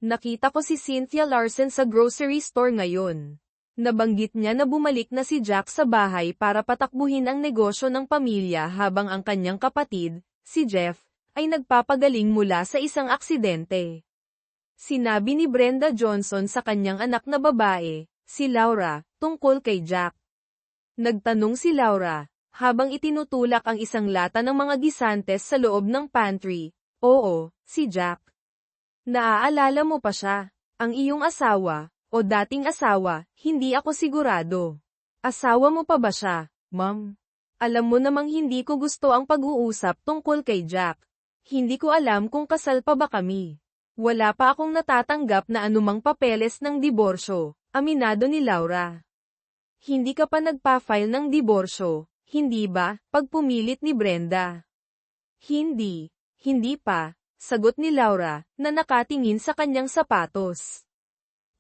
Nakita ko si Cynthia Larson sa grocery store ngayon. Nabanggit niya na bumalik na si Jack sa bahay para patakbuhin ang negosyo ng pamilya habang ang kanyang kapatid, si Jeff, ay nagpapagaling mula sa isang aksidente. Sinabi ni Brenda Johnson sa kanyang anak na babae, si Laura, tungkol kay Jack. Nagtanong si Laura, habang itinutulak ang isang lata ng mga gisantes sa loob ng pantry. Oo, si Jack. Naaalala mo pa siya, ang iyong asawa, o dating asawa, hindi ako sigurado. Asawa mo pa ba siya, Ma'am? Alam mo namang hindi ko gusto ang pag-uusap tungkol kay Jack. Hindi ko alam kung kasal pa ba kami. Wala pa akong natatanggap na anumang papeles ng diborsyo, aminado ni Laura. Hindi ka pa nagpa-file ng diborsyo, hindi ba? Pagpumilit ni Brenda. Hindi pa, sagot ni Laura, na nakatingin sa kanyang sapatos.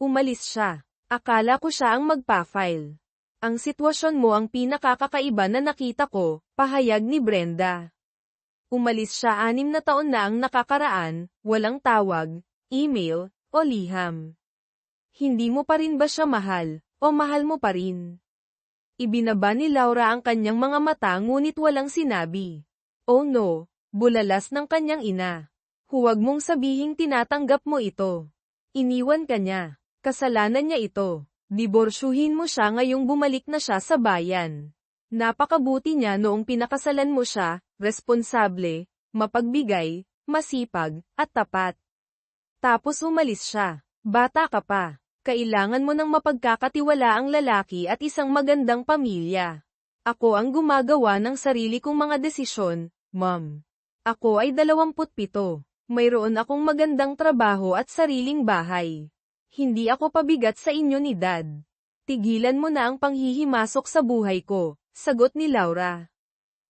Umalis siya. Akala ko siya ang magpa-file. Ang sitwasyon mo ang pinakakakaiba na nakita ko, pahayag ni Brenda. Umalis siya 6 na taon na ang nakakaraan, walang tawag, email, o liham. Hindi mo pa rin ba siya mahal, o mahal mo pa rin? Ibinaba ni Laura ang kanyang mga mata ngunit walang sinabi. Oh no, bulalas ng kanyang ina. Huwag mong sabihing tinatanggap mo ito. Iniwan ka niya. Kasalanan niya ito. Diborsyuhin mo siya ngayong bumalik na siya sa bayan. Napakabuti niya noong pinakasalan mo siya, responsable, mapagbigay, masipag, at tapat. Tapos umalis siya. Bata ka pa. Kailangan mo ng mapagkakatiwalaang lalaki at isang magandang pamilya. Ako ang gumagawa ng sarili kong mga desisyon, Ma'am. Ako ay 27. Mayroon akong magandang trabaho at sariling bahay. Hindi ako pabigat sa inyo ni Dad. Tigilan mo na ang panghihimasok sa buhay ko, sagot ni Laura.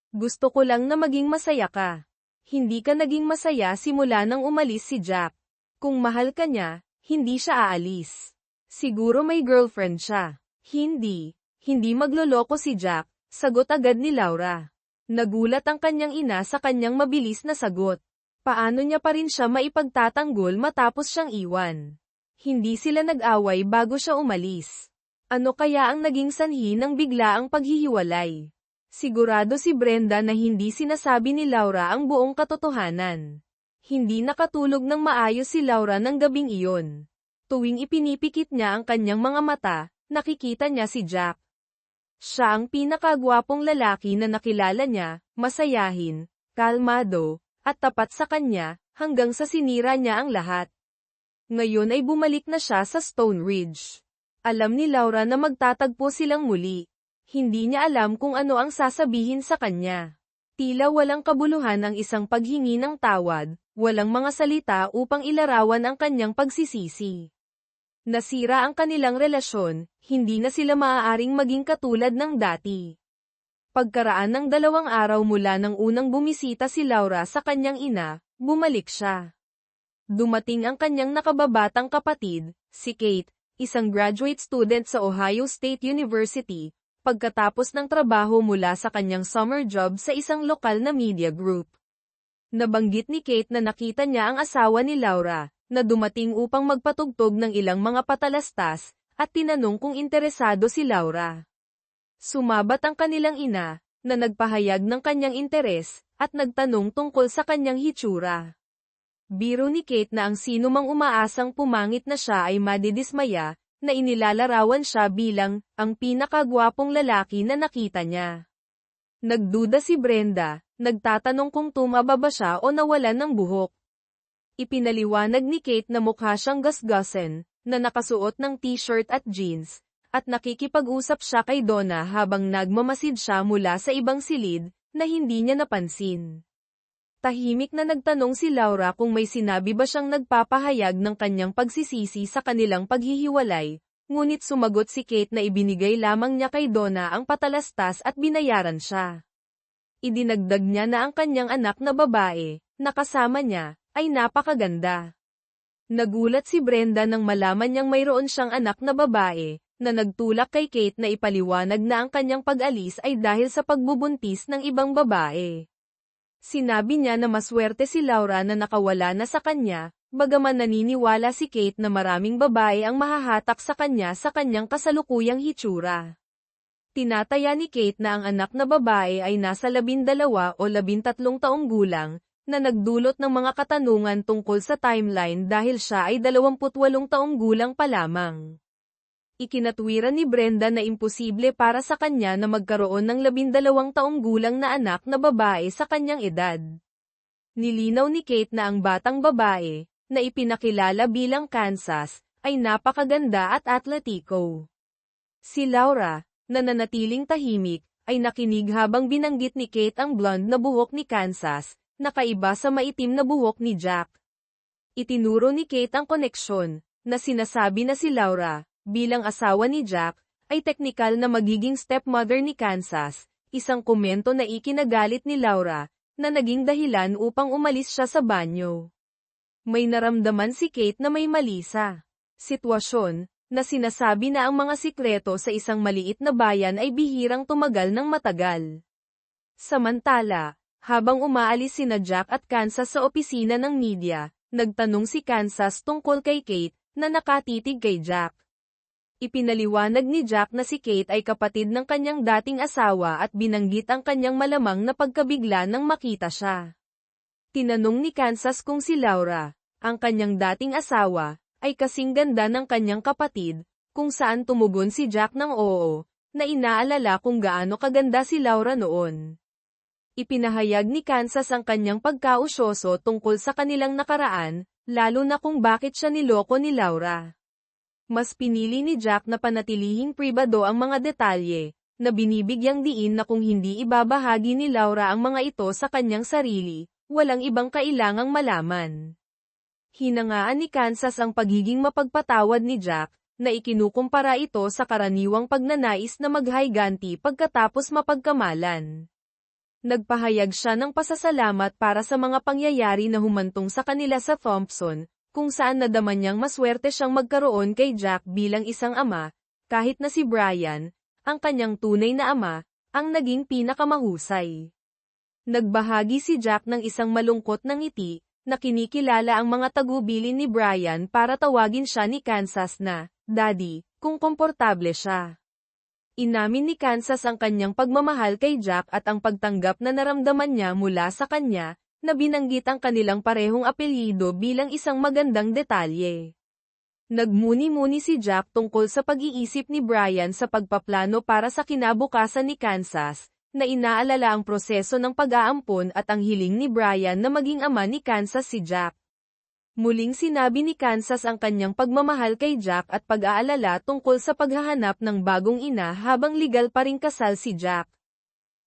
Gusto ko lang na maging masaya ka. Hindi ka naging masaya simula nang umalis si Jack. Kung mahal ka niya, hindi siya aalis. Siguro may girlfriend siya. Hindi magloloko si Jack, sagot agad ni Laura. Nagulat ang kanyang ina sa kanyang mabilis na sagot. Paano niya pa rin siya maipagtatanggol matapos siyang iwan? Hindi sila nag-away bago siya umalis. Ano kaya ang naging sanhi ng biglaang paghihiwalay? Sigurado si Brenda na hindi sinasabi ni Laura ang buong katotohanan. Hindi nakatulog ng maayos si Laura ng gabing iyon. Tuwing ipinipikit niya ang kanyang mga mata, nakikita niya si Jack. Siya ang pinakagwapong lalaki na nakilala niya, masayahin, kalmado, at tapat sa kanya, hanggang sa sinira niya ang lahat. Ngayon ay bumalik na siya sa Stone Ridge. Alam ni Laura na magtatagpo silang muli. Hindi niya alam kung ano ang sasabihin sa kanya. Tila walang kabuluhan ang isang paghingi ng tawad, walang mga salita upang ilarawan ang kanyang pagsisisi. Nasira ang kanilang relasyon, hindi na sila maaaring maging katulad ng dati. Pagkaraan ng 2 araw mula nang unang bumisita si Laura sa kanyang ina, bumalik siya. Dumating ang kanyang nakababatang kapatid, si Kate, isang graduate student sa Ohio State University, pagkatapos ng trabaho mula sa kanyang summer job sa isang lokal na media group. Nabanggit ni Kate na nakita niya ang asawa ni Laura, na dumating upang magpatugtog ng ilang mga patalastas, at tinanong kung interesado si Laura. Sumabat ang kanilang ina, na nagpahayag ng kanyang interes, at nagtanong tungkol sa kanyang hitsura. Biro ni Kate na ang sino mang umaasang pumangit na siya ay madidismaya, na inilalarawan siya bilang ang pinakagwapong lalaki na nakita niya. Nagduda si Brenda, nagtatanong kung tumaba ba siya o nawalan ng buhok. Ipinaliwanag ni Kate na mukha siyang gasgasen, na nakasuot ng t-shirt at jeans, at nakikipag-usap siya kay Donna habang nagmamasid siya mula sa ibang silid, na hindi niya napansin. Tahimik na nagtanong si Laura kung may sinabi ba siyang nagpapahayag ng kanyang pagsisisi sa kanilang paghihiwalay, ngunit sumagot si Kate na ibinigay lamang niya kay Donna ang patalastas at binayaran siya. Idinagdag niya na ang kanyang anak na babae, na kasama niya, ay napakaganda. Nagulat si Brenda nang malaman niyang mayroon siyang anak na babae, na nagtulak kay Kate na ipaliwanag na ang kanyang pag-alis ay dahil sa pagbubuntis ng ibang babae. Sinabi niya na maswerte si Laura na nakawala na sa kanya, Bagaman naniniwala si Kate na maraming babae ang mahahatak sa kanya sa kanyang kasalukuyang hitsura. Tinataya ni Kate na ang anak na babae ay nasa 12 o 13 taong gulang, na nagdulot ng mga katanungan tungkol sa timeline dahil siya ay 28 taong gulang pa lamang. Ikinatwiran ni Brenda na imposible para sa kanya na magkaroon ng 12 taong gulang na anak na babae sa kanyang edad. Nilinaw ni Kate na ang batang babae, na ipinakilala bilang Kansas, ay napakaganda at atletiko. Si Laura, na nanatiling tahimik, ay nakinig habang binanggit ni Kate ang blonde na buhok ni Kansas, na kaiba sa maitim na buhok ni Jack. Itinuro ni Kate ang koneksyon, na sinasabi na si Laura, bilang asawa ni Jack, ay teknikal na magiging stepmother ni Kansas, isang komento na ikinagalit ni Laura, na naging dahilan upang umalis siya sa banyo. May naramdaman si Kate na may mali sa sitwasyon, na sinasabi na ang mga sikreto sa isang maliit na bayan ay bihirang tumagal ng matagal. Samantala, habang umaalis sina Jack at Kansas sa opisina ng media, nagtanong si Kansas tungkol kay Kate, na nakatitig kay Jack. Ipinaliwanag ni Jack na si Kate ay kapatid ng kanyang dating asawa at binanggit ang kanyang malamang na pagkabigla nang makita siya. Tinanong ni Kansas kung si Laura, ang kanyang dating asawa, ay kasing ganda ng kanyang kapatid, kung saan tumugon si Jack ng oo, na inaalala kung gaano kaganda si Laura noon. Ipinahayag ni Kansas ang kanyang pagkausyoso tungkol sa kanilang nakaraan, lalo na kung bakit siya niloko ni Laura. Mas pinili ni Jack na panatilihing pribado ang mga detalye, na binibigyang diin na kung hindi ibabahagi ni Laura ang mga ito sa kanyang sarili, walang ibang kailangang malaman. Hinangaan ni Kansas ang pagiging mapagpatawad ni Jack, na ikinukumpara ito sa karaniwang pagnanais na maghayganti pagkatapos mapagkamalan. Nagpahayag siya ng pasasalamat para sa mga pangyayari na humantong sa kanila sa Thompson, kung saan nadama niyang maswerte siyang magkaroon kay Jack bilang isang ama, kahit na si Brian, ang kanyang tunay na ama, ang naging pinakamahusay. Nagbahagi si Jack ng isang malungkot na ngiti, na kinikilala ang mga tagubilin ni Brian para tawagin siya ni Kansas na Daddy, kung komportable siya. Inamin ni Kansas ang kanyang pagmamahal kay Jack at ang pagtanggap na naramdaman niya mula sa kanya, na binanggit ang kanilang parehong apelyido bilang isang magandang detalye. Nagmuni-muni si Jack tungkol sa pag-iisip ni Brian sa pagpaplano para sa kinabukasan ni Kansas, na inaalala ang proseso ng pag-aampon at ang hiling ni Brian na maging ama ni Kansas si Jack. Muling sinabi ni Kansas ang kanyang pagmamahal kay Jack at pag-aalala tungkol sa paghahanap ng bagong ina habang legal pa ring kasal si Jack.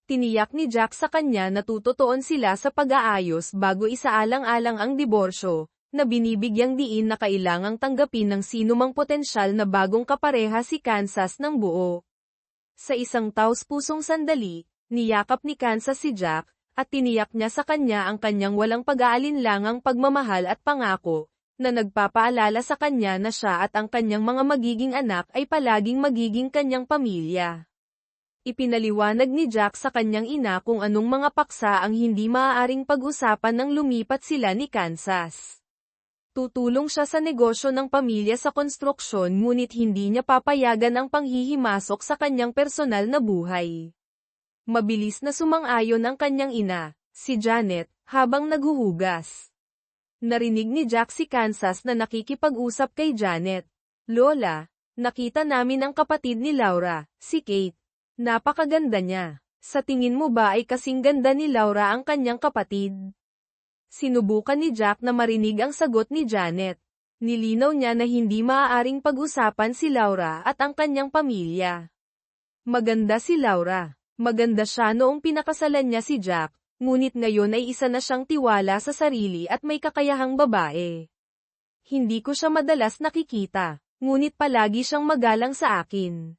Tiniyak ni Jack sa kanya na tututuon sila sa pag-aayos bago isaalang-alang ang diborsyo, na binibigyang diin na kailangang tanggapin ng sinumang potensyal na bagong kapareha si Kansas ng buo. Sa isang taos-pusong sandali, niyakap ni Kansas si Jack, at tiniyak niya sa kanya ang kanyang walang pag-aalinlangang pagmamahal at pangako, na nagpapaalala sa kanya na siya at ang kanyang mga magiging anak ay palaging magiging kanyang pamilya. Ipinaliwanag ni Jack sa kanyang ina kung anong mga paksa ang hindi maaaring pag-usapan nang lumipat sila ni Kansas. Tutulong siya sa negosyo ng pamilya sa konstruksyon ngunit hindi niya papayagan ang panghihimasok sa kanyang personal na buhay. Mabilis na sumang-ayon ang kanyang ina, si Janet, habang naghuhugas. Narinig ni Jack si Kansas na nakikipag-usap kay Janet. Lola, nakita namin ang kapatid ni Laura, si Kate. Napakaganda niya. Sa tingin mo ba ay kasing ganda ni Laura ang kanyang kapatid? Sinubukan ni Jack na marinig ang sagot ni Janet. Nilinaw niya na hindi maaaring pag-usapan si Laura at ang kanyang pamilya. Maganda si Laura. Maganda siya noong pinakasalan niya si Jack, ngunit ngayon ay isa na siyang tiwala sa sarili at may kakayahang babae. Hindi ko siya madalas nakikita, ngunit palagi siyang magalang sa akin.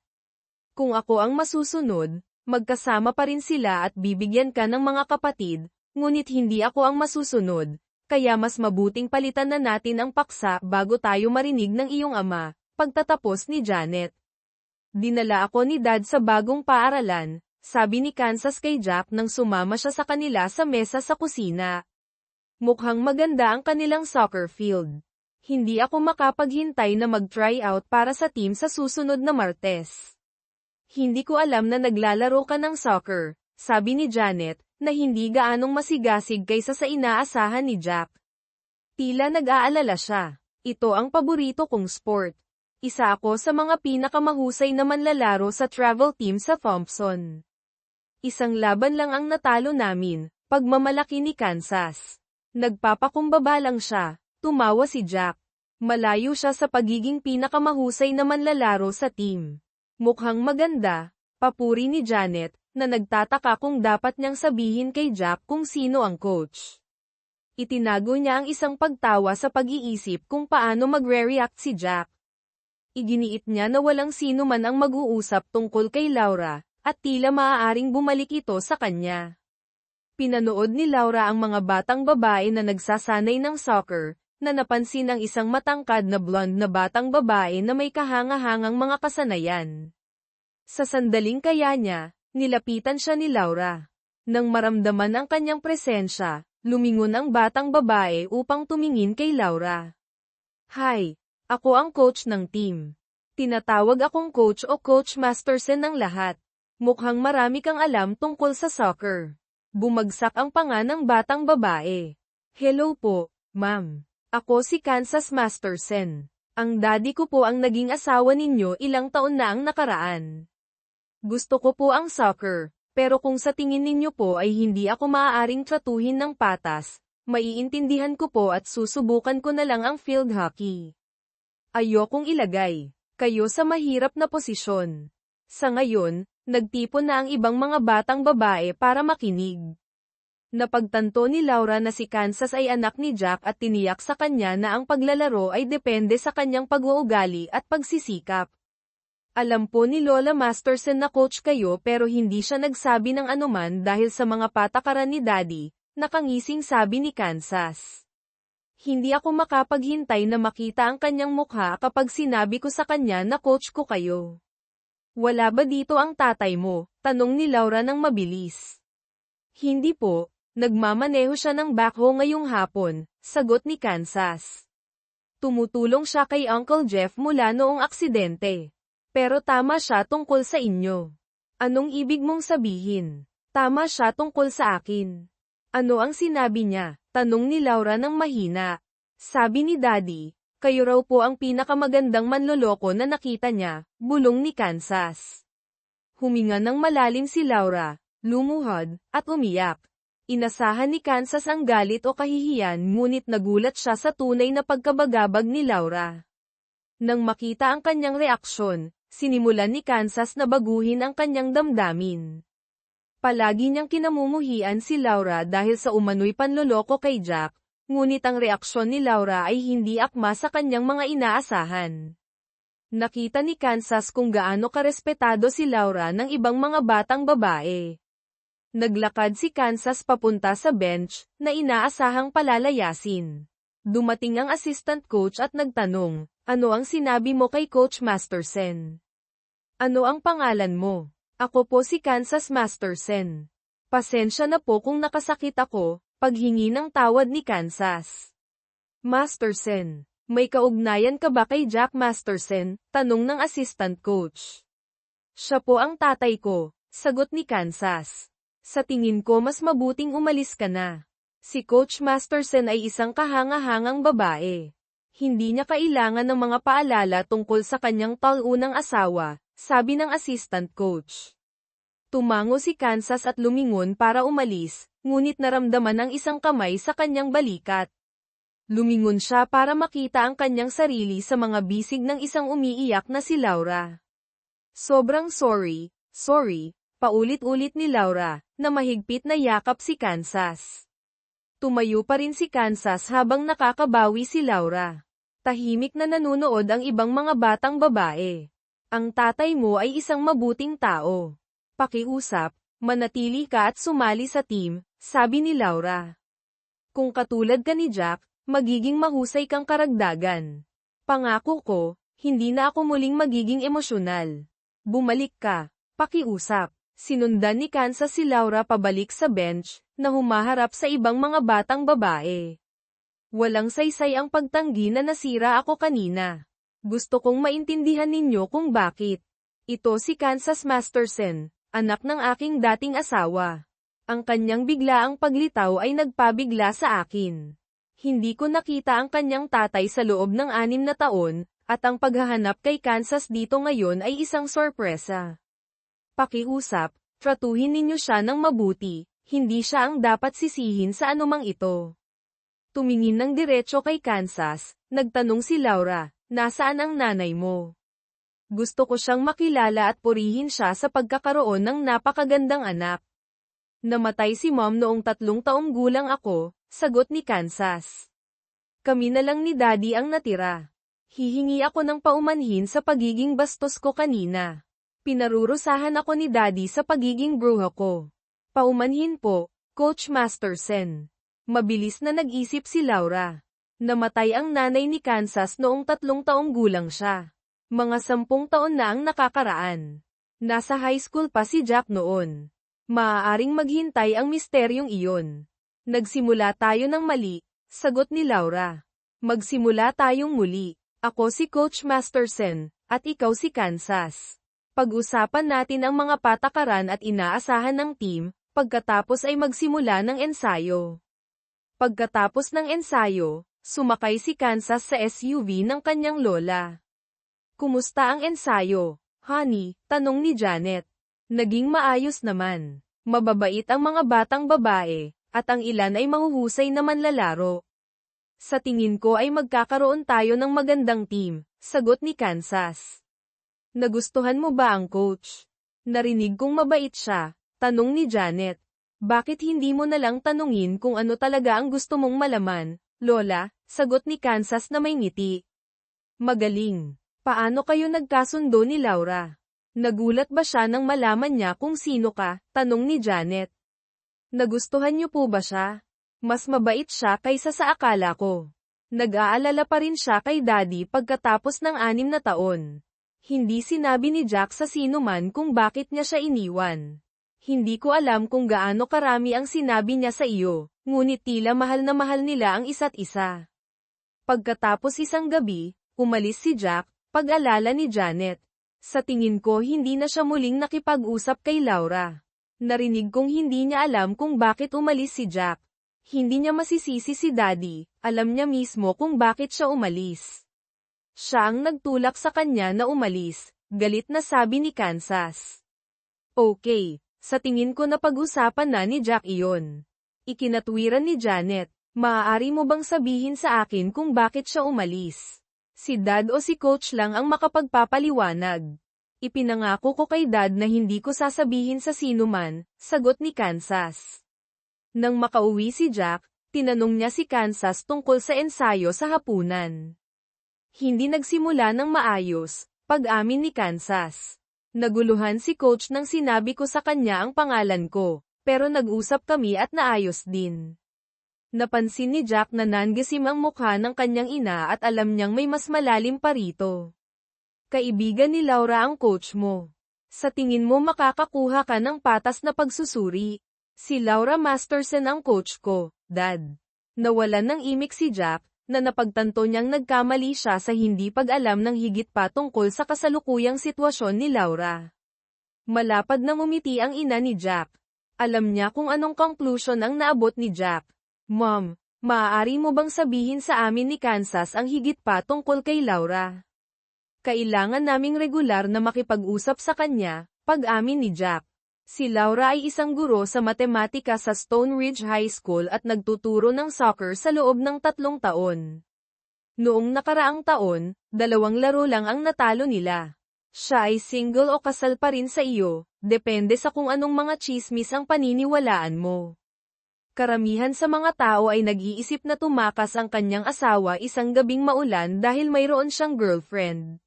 Kung ako ang masusunod, magkasama pa rin sila at bibigyan ka ng mga kapatid, ngunit hindi ako ang masusunod, kaya mas mabuting palitan na natin ang paksa bago tayo marinig ng iyong ama, pagtatapos ni Janet. Dinala ako ni Dad sa bagong paaralan, sabi ni Kansas kay Jack nang sumama siya sa kanila sa mesa sa kusina. Mukhang maganda ang kanilang soccer field. Hindi ako makapaghintay na mag-try out para sa team sa susunod na Martes. Hindi ko alam na naglalaro ka ng soccer, sabi ni Janet, na hindi gaanong masigasig kaysa sa inaasahan ni Jack. Tila nag-aalala siya. Ito ang paborito kong sport. Isa ako sa mga pinakamahusay na manlalaro sa travel team sa Thompson. Isang laban lang ang natalo namin, pagmamalaki ni Kansas. Nagpapakumbaba lang siya, tumawa si Jack. Malayo siya sa pagiging pinakamahusay na manlalaro sa team. Mukhang maganda, papuri ni Janet, na nagtataka kung dapat niyang sabihin kay Jack kung sino ang coach. Itinago niya ang isang pagtawa sa pag-iisip kung paano magre-react si Jack. Iginiit niya na walang sino man ang mag-uusap tungkol kay Laura, at tila maaaring bumalik ito sa kanya. Pinanood ni Laura ang mga batang babae na nagsasanay ng soccer, na napansin ang isang matangkad na blonde na batang babae na may kahanga-hangang mga kasanayan. Sa sandaling kaya niya, nilapitan siya ni Laura. Nang maramdaman ang kanyang presensya, lumingon ang batang babae upang tumingin kay Laura. Hi, ako ang coach ng team. Tinatawag akong coach o Coach Masterson ng lahat. Mukhang marami kang alam tungkol sa soccer. Bumagsak ang panga ng batang babae. Hello po, ma'am. Ako si Kansas Masterson. Ang daddy ko po ang naging asawa ninyo ilang taon na ang nakaraan. Gusto ko po ang soccer. Pero kung sa tingin ninyo po ay hindi ako maaaring tratuhin ng patas, maiintindihan ko po at susubukan ko na lang ang field hockey. Ayokong ilagay kayo sa mahirap na posisyon. Sa ngayon, nagtipon na ang ibang mga batang babae para makinig. Napagtanto ni Laura na si Kansas ay anak ni Jack at tiniyak sa kanya na ang paglalaro ay depende sa kanyang pag-uugali at pagsisikap. Alam po ni Lola Masterson na coach kayo pero hindi siya nagsabi ng anuman dahil sa mga patakaran ni Daddy, nakangising sabi ni Kansas. Hindi ako makapaghintay na makita ang kanyang mukha kapag sinabi ko sa kanya na coach ko kayo. Wala ba dito ang tatay mo? Tanong ni Laura ng mabilis. Hindi po, nagmamaneho siya ng backhoe ngayong hapon, sagot ni Kansas. Tumutulong siya kay Uncle Jeff mula noong aksidente. Pero tama siya tungkol sa inyo. Anong ibig mong sabihin? Tama siya tungkol sa akin. Ano ang sinabi niya? Tanong ni Laura ng mahina. Sabi ni Daddy, kayo raw po ang pinakamagandang manloloko na nakita niya, bulong ni Kansas. Huminga ng malalim si Laura, lumuhod, at umiyak. Inasahan ni Kansas ang galit o kahihiyan ngunit nagulat siya sa tunay na pagkabagabag ni Laura. Nang makita ang kanyang reaksyon, sinimulan ni Kansas na baguhin ang kanyang damdamin. Palagi niyang kinamumuhian si Laura dahil sa umano'y panloloko kay Jack, ngunit ang reaksyon ni Laura ay hindi akma sa kanyang mga inaasahan. Nakita ni Kansas kung gaano karespetado si Laura ng ibang mga batang babae. Naglakad si Kansas papunta sa bench, na inaasahang palalayasin. Dumating ang assistant coach at nagtanong, ano ang sinabi mo kay Coach Masterson? Ano ang pangalan mo? Ako po si Kansas Masterson. Pasensya na po kung nakasakit ako, paghingi ng tawad ni Kansas. Masterson, may kaugnayan ka ba kay Jack Masterson? Tanong ng assistant coach. Siya po ang tatay ko, sagot ni Kansas. Sa tingin ko mas mabuting umalis ka na. Si Coach Masterson ay isang kahanga-hangang babae. Hindi niya kailangan ng mga paalala tungkol sa kanyang taunang asawa, sabi ng assistant coach. Tumango si Kansas at lumingon para umalis, ngunit naramdaman ang isang kamay sa kanyang balikat. Lumingon siya para makita ang kanyang sarili sa mga bisig ng isang umiiyak na si Laura. Sobrang sorry, paulit-ulit ni Laura, na mahigpit na yakap si Kansas. Tumayo pa rin si Kansas habang nakakabawi si Laura. Tahimik na nanunood ang ibang mga batang babae. Ang tatay mo ay isang mabuting tao. Pakiusap, manatili ka at sumali sa team, sabi ni Laura. Kung katulad ka ni Jack, magiging mahusay kang karagdagan. Pangako ko, hindi na ako muling magiging emosyonal. Bumalik ka, pakiusap. Sinundan ni Kansas si Laura pabalik sa bench, na humaharap sa ibang mga batang babae. Walang saysay ang pagtanggi na nasira ako kanina. Gusto kong maintindihan ninyo kung bakit. Ito si Kansas Masterson, anak ng aking dating asawa. Ang kanyang biglaang paglitaw ay nagpabigla sa akin. Hindi ko nakita ang kanyang tatay sa loob ng 6 na taon, at ang paghahanap kay Kansas dito ngayon ay isang sorpresa. Pakiusap, tratuhin ninyo siya ng mabuti, hindi siya ang dapat sisihin sa anumang ito. Tumingin ng diretso kay Kansas, nagtanong si Laura, nasaan ang nanay mo? Gusto ko siyang makilala at purihin siya sa pagkakaroon ng napakagandang anak. Namatay si Mom noong 3 taong gulang ako, sagot ni Kansas. Kami na lang ni Daddy ang natira. Hihingi ako ng paumanhin sa pagiging bastos ko kanina. Pinarurusahan ako ni Daddy sa pagiging bruha ko. Paumanhin po, Coach Masterson. Mabilis na nag-isip si Laura. Namatay ang nanay ni Kansas noong 3 taong gulang siya. Mga 10 taon na ang nakakaraan. Nasa high school pa si Jack noon. Maaaring maghintay ang misteryong iyon. Nagsimula tayo ng mali, sagot ni Laura. Magsimula tayong muli. Ako si Coach Masterson, at ikaw si Kansas. Pag-usapan natin ang mga patakaran at inaasahan ng team, pagkatapos ay magsimula ng ensayo. Pagkatapos ng ensayo, sumakay si Kansas sa SUV ng kanyang lola. Kumusta ang ensayo, honey? Tanong ni Janet. Naging maayos naman. Mababait ang mga batang babae, at ang ilan ay mahuhusay na manlalaro. Sa tingin ko ay magkakaroon tayo ng magandang team, sagot ni Kansas. Nagustuhan mo ba ang coach? Narinig kong mabait siya, tanong ni Janet. Bakit hindi mo na lang tanungin kung ano talaga ang gusto mong malaman, Lola? Sagot ni Kansas na may ngiti. Magaling. Paano kayo nagkasundo ni Laura? Nagulat ba siya nang malaman niya kung sino ka? Tanong ni Janet. Nagustuhan niyo po ba siya? Mas mabait siya kaysa sa akala ko. Nag-aalala pa rin siya kay Daddy pagkatapos ng 6 na taon. Hindi sinabi ni Jack sa sino man kung bakit niya siya iniwan. Hindi ko alam kung gaano karami ang sinabi niya sa iyo, ngunit tila mahal na mahal nila ang isa't isa. Pagkatapos isang gabi, umalis si Jack, pag-alala ni Janet. Sa tingin ko hindi na siya muling nakipag-usap kay Laura. Narinig kong hindi niya alam kung bakit umalis si Jack. Hindi niya masisisi si Daddy, alam niya mismo kung bakit siya umalis. Siya ang nagtulak sa kanya na umalis, galit na sabi ni Kansas. Okay, sa tingin ko na pag-usapan na ni Jack iyon. Ikinatwiran ni Janet, maaari mo bang sabihin sa akin kung bakit siya umalis? Si Dad o si Coach lang ang makapagpapaliwanag. Ipinangako ko kay Dad na hindi ko sasabihin sa sino man, sagot ni Kansas. Nang makauwi si Jack, tinanong niya si Kansas tungkol sa ensayo sa hapunan. Hindi nagsimula ng maayos, pag-amin ni Kansas. Naguluhan si Coach nang sinabi ko sa kanya ang pangalan ko, pero nag-usap kami at naayos din. Napansin ni Jack na nangisim ang mukha ng kanyang ina at alam niyang may mas malalim pa rito. Kaibigan ni Laura ang coach mo. Sa tingin mo makakakuha ka ng patas na pagsusuri. Si Laura Masterson ang coach ko, Dad. Nawalan ng imik si Jack, na napagtanto niyang nagkamali siya sa hindi pag-alam ng higit pa tungkol sa kasalukuyang sitwasyon ni Laura. Malapad na ngumiti ang ina ni Jack. Alam niya kung anong conclusion ang naabot ni Jack. Mom, maaari mo bang sabihin sa amin ni Kansas ang higit pa tungkol kay Laura? Kailangan naming regular na makipag-usap sa kanya, pag-amin ni Jack. Si Laura ay isang guro sa matematika sa Stone Ridge High School at nagtuturo ng soccer sa loob ng 3 taon. Noong nakaraang taon, 2 laro lang ang natalo nila. Siya ay single o kasal pa rin sa iyo, depende sa kung anong mga chismis ang paniniwalaan mo. Karamihan sa mga tao ay nag-iisip na tumakas ang kanyang asawa isang gabing maulan dahil mayroon siyang girlfriend.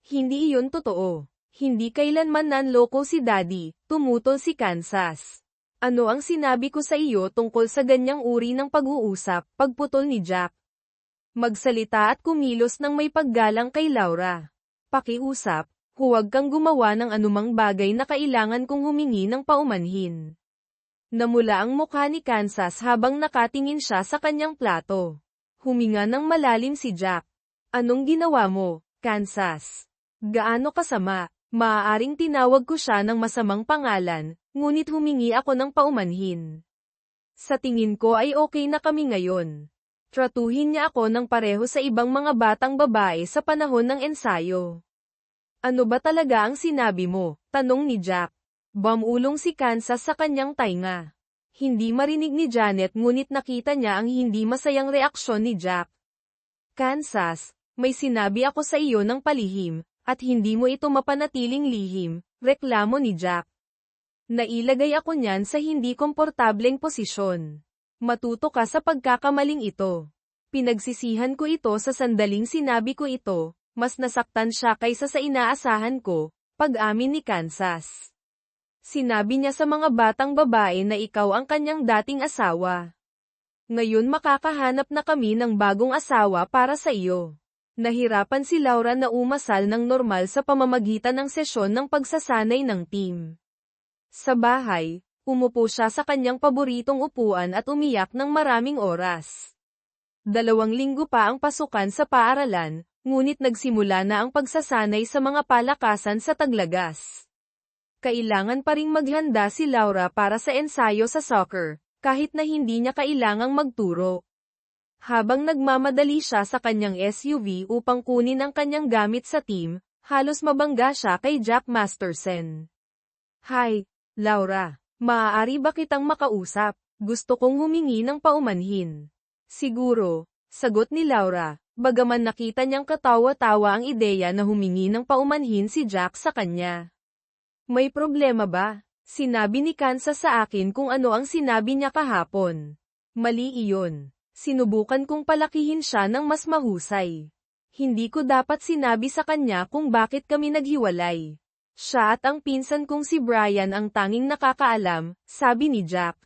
Hindi iyon totoo. Hindi kailanman nanloko si Daddy, tumutol si Kansas. Ano ang sinabi ko sa iyo tungkol sa ganyang uri ng pag-uusap, pagputol ni Jack? Magsalita at kumilos ng may paggalang kay Laura. Pakiusap, Huwag kang gumawa ng anumang bagay na kailangan kong humingi ng paumanhin. Namula ang mukha ni Kansas habang nakatingin siya sa kanyang plato. Huminga ng malalim si Jack. Anong ginawa mo, Kansas? Gaano kasama? Maaaring tinawag ko siya ng masamang pangalan, ngunit humingi ako ng paumanhin. Sa tingin ko ay okay na kami ngayon. Tratuhin niya ako ng pareho sa ibang mga batang babae sa panahon ng ensayo. Ano ba talaga ang sinabi mo? Tanong ni Jack. Bumulong si Kansas sa kanyang tainga. Hindi marinig ni Janet ngunit nakita niya ang hindi masayang reaksyon ni Jack. Kansas, may sinabi ako sa iyo ng palihim, at hindi mo ito mapanatiling lihim, reklamo ni Jack. Nailagay ako niyan sa hindi komportableng posisyon. Matuto ka sa pagkakamaling ito. Pinagsisihan ko ito sa sandaling sinabi ko ito, mas nasaktan siya kaysa sa inaasahan ko, pag-amin ni Kansas. Sinabi niya sa mga batang babae na ikaw ang kanyang dating asawa. Ngayon makakahanap na kami ng bagong asawa para sa iyo. Nahirapan si Laura na umasal ng normal sa pamamagitan ng sesyon ng pagsasanay ng team. Sa bahay, umupo siya sa kanyang paboritong upuan at umiyak ng maraming oras. 2 linggo pa ang pasukan sa paaralan, ngunit nagsimula na ang pagsasanay sa mga palakasan sa Taglagas. Kailangan pa ring maghanda si Laura para sa ensayo sa soccer, kahit na hindi niya kailangang magturo. Habang nagmamadali siya sa kanyang SUV upang kunin ang kanyang gamit sa team, halos mabangga siya kay Jack Masterson. Hi, Laura. Maaari ba kitang makausap? Gusto kong humingi ng paumanhin. Siguro, sagot ni Laura, bagaman nakita niyang katawa-tawa ang ideya na humingi ng paumanhin si Jack sa kanya. May problema ba? Sinabi ni Kansas sa akin kung ano ang sinabi niya kahapon. Mali iyon. Sinubukan kong palakihin siya ng mas mahusay. Hindi ko dapat sinabi sa kanya kung bakit kami naghiwalay. Siya at ang pinsan kong si Brian ang tanging nakakaalam, sabi ni Jack.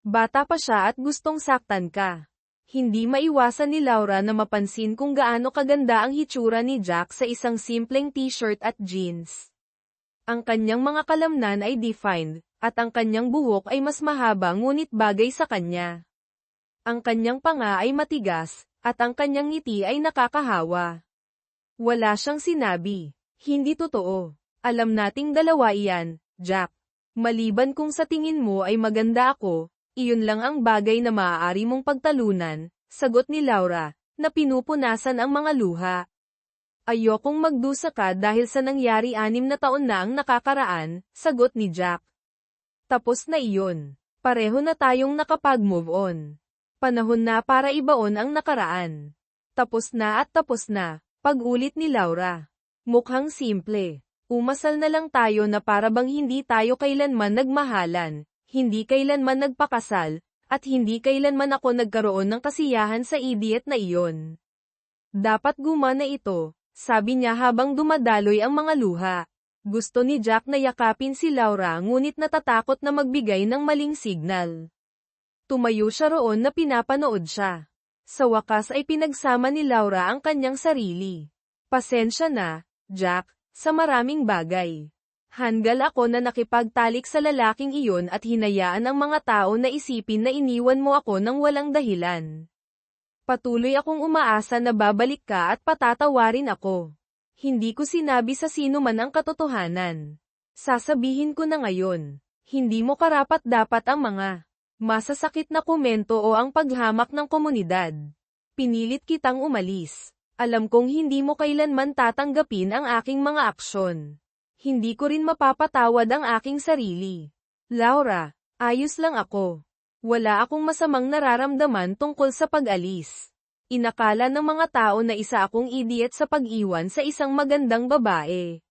Bata pa siya at gustong saktan ka. Hindi maiwasan ni Laura na mapansin kung gaano kaganda ang hitsura ni Jack sa isang simpleng t-shirt at jeans. Ang kanyang mga kalamnan ay defined, at ang kanyang buhok ay mas mahaba ngunit bagay sa kanya. Ang kanyang panga ay matigas, at ang kanyang ngiti ay nakakahawa. Wala siyang sinabi. Hindi totoo. Alam nating dalawa iyan, Jack. Maliban kung sa tingin mo ay maganda ako, iyon lang ang bagay na maaari mong pagtalunan, sagot ni Laura, na pinupunasan ang mga luha. Ayokong magdusa ka dahil sa nangyari 6 na taon na ang nakakaraan, sagot ni Jack. Tapos na iyon. Pareho na tayong nakapag-move on. Panahon na para ibaon ang nakaraan. Tapos na at tapos na, pag-ulit ni Laura. Mukhang simple. Umasal na lang tayo na para bang hindi tayo kailanman nagmahalan, hindi kailanman nagpakasal, at hindi kailanman ako nagkaroon ng kasiyahan sa idiot na iyon. Dapat gumana ito. Sabi niya habang dumadaloy ang mga luha. Gusto ni Jack na yakapin si Laura ngunit natatakot na magbigay ng maling signal. Tumayo siya roon na pinapanood siya. Sa wakas ay pinagsama ni Laura ang kanyang sarili. Pasensya na, Jack, sa maraming bagay. Hanggal ako na nakipagtalik sa lalaking iyon at hinayaan ang mga tao na isipin na iniwan mo ako ng walang dahilan. Patuloy akong umaasa na babalik ka at patatawarin ako. Hindi ko sinabi sa sino man ang katotohanan. Sasabihin ko na ngayon. Hindi mo karapat-dapat ang mga masasakit na komento o ang paghamak ng komunidad. Pinilit kitang umalis. Alam kong hindi mo kailanman tatanggapin ang aking mga aksyon. Hindi ko rin mapapatawad ang aking sarili. Laura, ayos lang ako. Wala akong masamang nararamdaman tungkol sa pag-alis. Inakala ng mga tao na isa akong idiot sa pag-iwan sa isang magandang babae.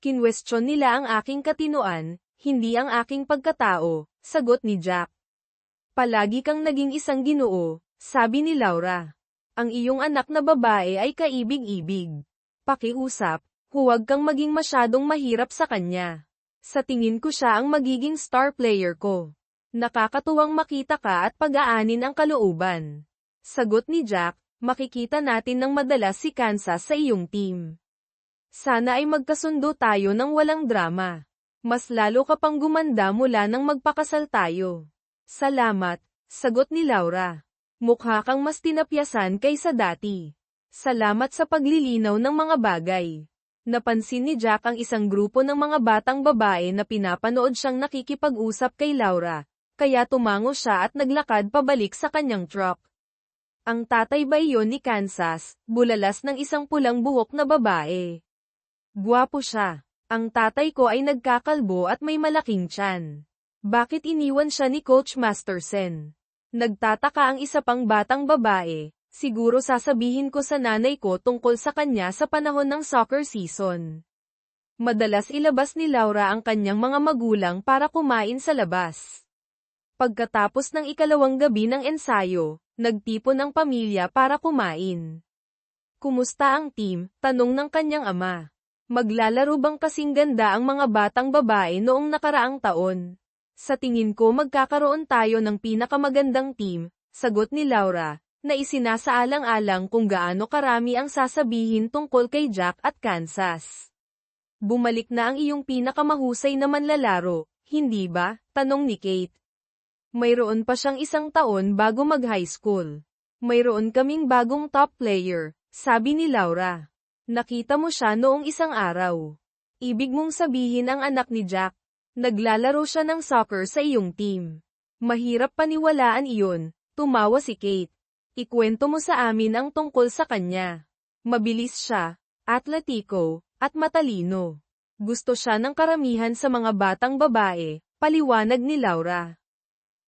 Kinwestiyon nila ang aking katinoan, hindi ang aking pagkatao, sagot ni Jack. Palagi kang naging isang ginoo, sabi ni Laura. Ang iyong anak na babae ay kaibig-ibig. Pakiusap, huwag kang maging masyadong mahirap sa kanya. Sa tingin ko siya ang magiging star player ko. Nakakatuwang makita ka at pag-aanin ang kalooban. Sagot ni Jack, makikita natin ng madalas si Kansas sa iyong team. Sana ay magkasundo tayo ng walang drama. Mas lalo ka pang gumanda mula nang magpakasal tayo. Salamat, sagot ni Laura. Mukha kang mas tinapyasan kaysa dati. Salamat sa paglilinaw ng mga bagay. Napansin ni Jack ang isang grupo ng mga batang babae na pinapanood siyang nakikipag-usap kay Laura, kaya tumango siya at naglakad pabalik sa kanyang truck. Ang tatay ba iyon ni Kansas, bulalas ng isang pulang buhok na babae. Gwapo siya. Ang tatay ko ay nagkakalbo at may malaking tiyan. Bakit iniwan siya ni Coach Masterson? Nagtataka ang isa pang batang babae. Siguro sasabihin ko sa nanay ko tungkol sa kanya sa panahon ng soccer season. Madalas ilabas ni Laura ang kanyang mga magulang para kumain sa labas. Pagkatapos ng ikalawang gabi ng ensayo, nagtipon ang pamilya para kumain. Kumusta ang team? Tanong ng kanyang ama. Maglalaro bang kasing ganda ang mga batang babae noong nakaraang taon? Sa tingin ko magkakaroon tayo ng pinakamagandang team, sagot ni Laura, na isinasaalang-alang kung gaano karami ang sasabihin tungkol kay Jack at Kansas. Bumalik na ang iyong pinakamahusay na manlalaro, hindi ba? Tanong ni Kate. Mayroon pa siyang isang taon bago mag-high school. Mayroon kaming bagong top player, sabi ni Laura. Nakita mo siya noong isang araw. Ibig mong sabihin ang anak ni Jack. Naglalaro siya ng soccer sa iyong team. Mahirap paniwalaan iyon, tumawa si Kate. Ikwento mo sa amin ang tungkol sa kanya. Mabilis siya, atletiko, at matalino. Gusto siya ng karamihan sa mga batang babae, paliwanag ni Laura.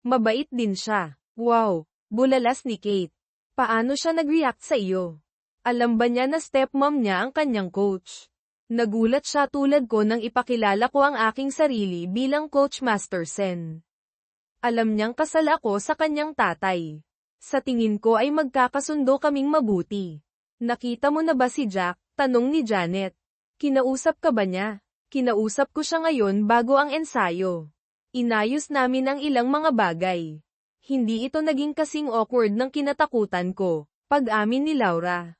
Mabait din siya. Wow, bulalas ni Kate. Paano siya nag-react sa iyo? Alam ba niya na stepmom niya ang kanyang coach? Nagulat siya tulad ko nang ipakilala ko ang aking sarili bilang Coach Masterson. Alam niyang kasal ako sa kanyang tatay. Sa tingin ko ay magkakasundo kaming mabuti. Nakita mo na ba si Jack? Tanong ni Janet. Kinausap ka ba niya? Kinausap ko siya ngayon bago ang ensayo. Inayos namin ang ilang mga bagay. Hindi ito naging kasing awkward ng kinatakutan ko, pag-amin ni Laura.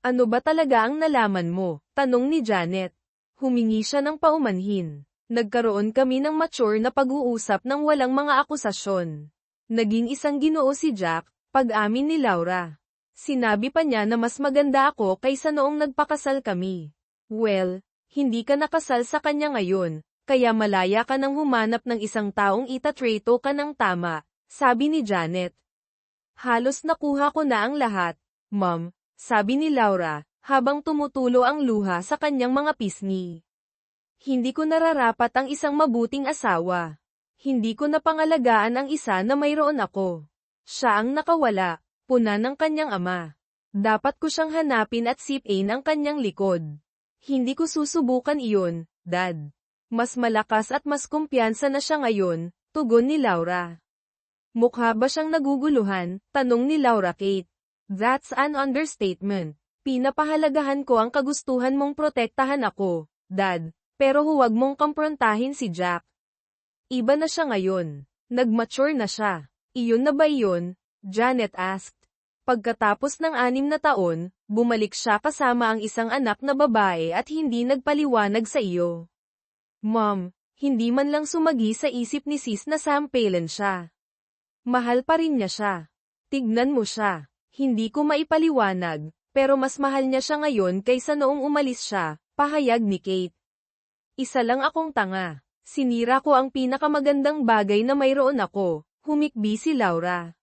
Ano ba talaga ang nalaman mo? Tanong ni Janet. Humingi siya ng paumanhin. Nagkaroon kami ng mature na pag-uusap ng walang mga akusasyon. Naging isang Ginoo si Jack, pag-amin ni Laura. Sinabi pa niya na mas maganda ako kaysa noong nagpakasal kami. Well, hindi ka nakasal sa kanya ngayon, kaya malaya ka nang humanap ng isang taong itatreto ka ng tama, sabi ni Janet. Halos nakuha ko na ang lahat, Mom, sabi ni Laura, habang tumutulo ang luha sa kanyang mga pisngi. Hindi ko nararapat ang isang mabuting asawa. Hindi ko napangalagaan ang isa na mayroon ako. Siya ang nakawala, puna ng kanyang ama. Dapat ko siyang hanapin at sipin ang kanyang likod. Hindi ko susubukan iyon, Dad. Mas malakas at mas kumpiyansa na siya ngayon, tugon ni Laura. Mukha ba siyang naguguluhan? Tanong ni Laura Kate. That's an understatement. Pinapahalagahan ko ang kagustuhan mong protektahan ako, Dad, pero huwag mong kamprontahin si Jack. Iba na siya ngayon. Nag-mature na siya. Iyon na ba iyon? Janet asked. Pagkatapos ng 6 na taon, bumalik siya kasama ang isang anak na babae at hindi nagpaliwanag sa iyo. Mom, hindi man lang sumagi sa isip ni Sis na sampailan siya. Mahal pa rin niya siya. Tignan mo siya. Hindi ko maipaliwanag, pero mas mahal niya siya ngayon kaysa noong umalis siya, pahayag ni Kate. Isa lang akong tanga. Sinira ko ang pinakamagandang bagay na mayroon ako, humikbi si Laura.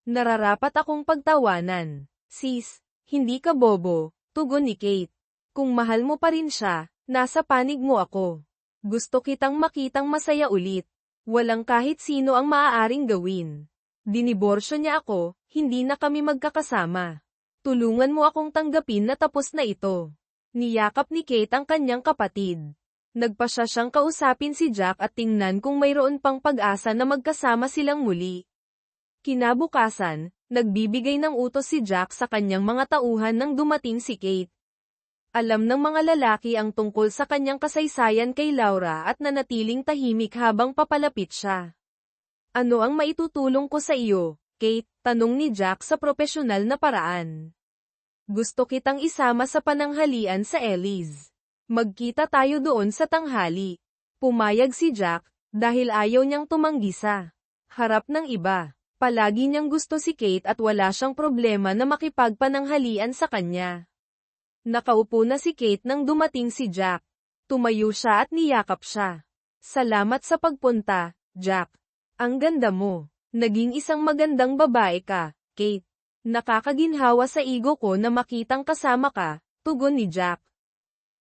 Nararapat akong pagtawanan. Sis, hindi ka bobo, tugon ni Kate. Kung mahal mo pa rin siya, nasa panig mo ako. Gusto kitang makitang masaya ulit. Walang kahit sino ang maaaring gawin. Diniborsyo niya ako, hindi na kami magkakasama. Tulungan mo akong tanggapin na tapos na ito. Niyakap ni Kate ang kanyang kapatid. Nagpa siyang kausapin si Jack at tingnan kung mayroon pang pag-asa na magkasama silang muli. Kinabukasan, nagbibigay ng utos si Jack sa kanyang mga tauhan nang dumating si Kate. Alam ng mga lalaki ang tungkol sa kanyang kasaysayan kay Laura at nanatiling tahimik habang papalapit siya. Ano ang maitutulong ko sa iyo, Kate? Tanong ni Jack sa propesyonal na paraan. Gusto kitang isama sa pananghalian sa Ellie's. Magkita tayo doon sa tanghali. Pumayag si Jack, dahil ayaw niyang tumanggi sa harap ng iba. Palagi niyang gusto si Kate at wala siyang problema na makipagpananghalian sa kanya. Nakaupo na si Kate nang dumating si Jack. Tumayo siya at niyakap siya. Salamat sa pagpunta, Jack. Ang ganda mo. Naging isang magandang babae ka, Kate. Nakakaginhawa sa ego ko na makitang kasama ka, tugon ni Jack.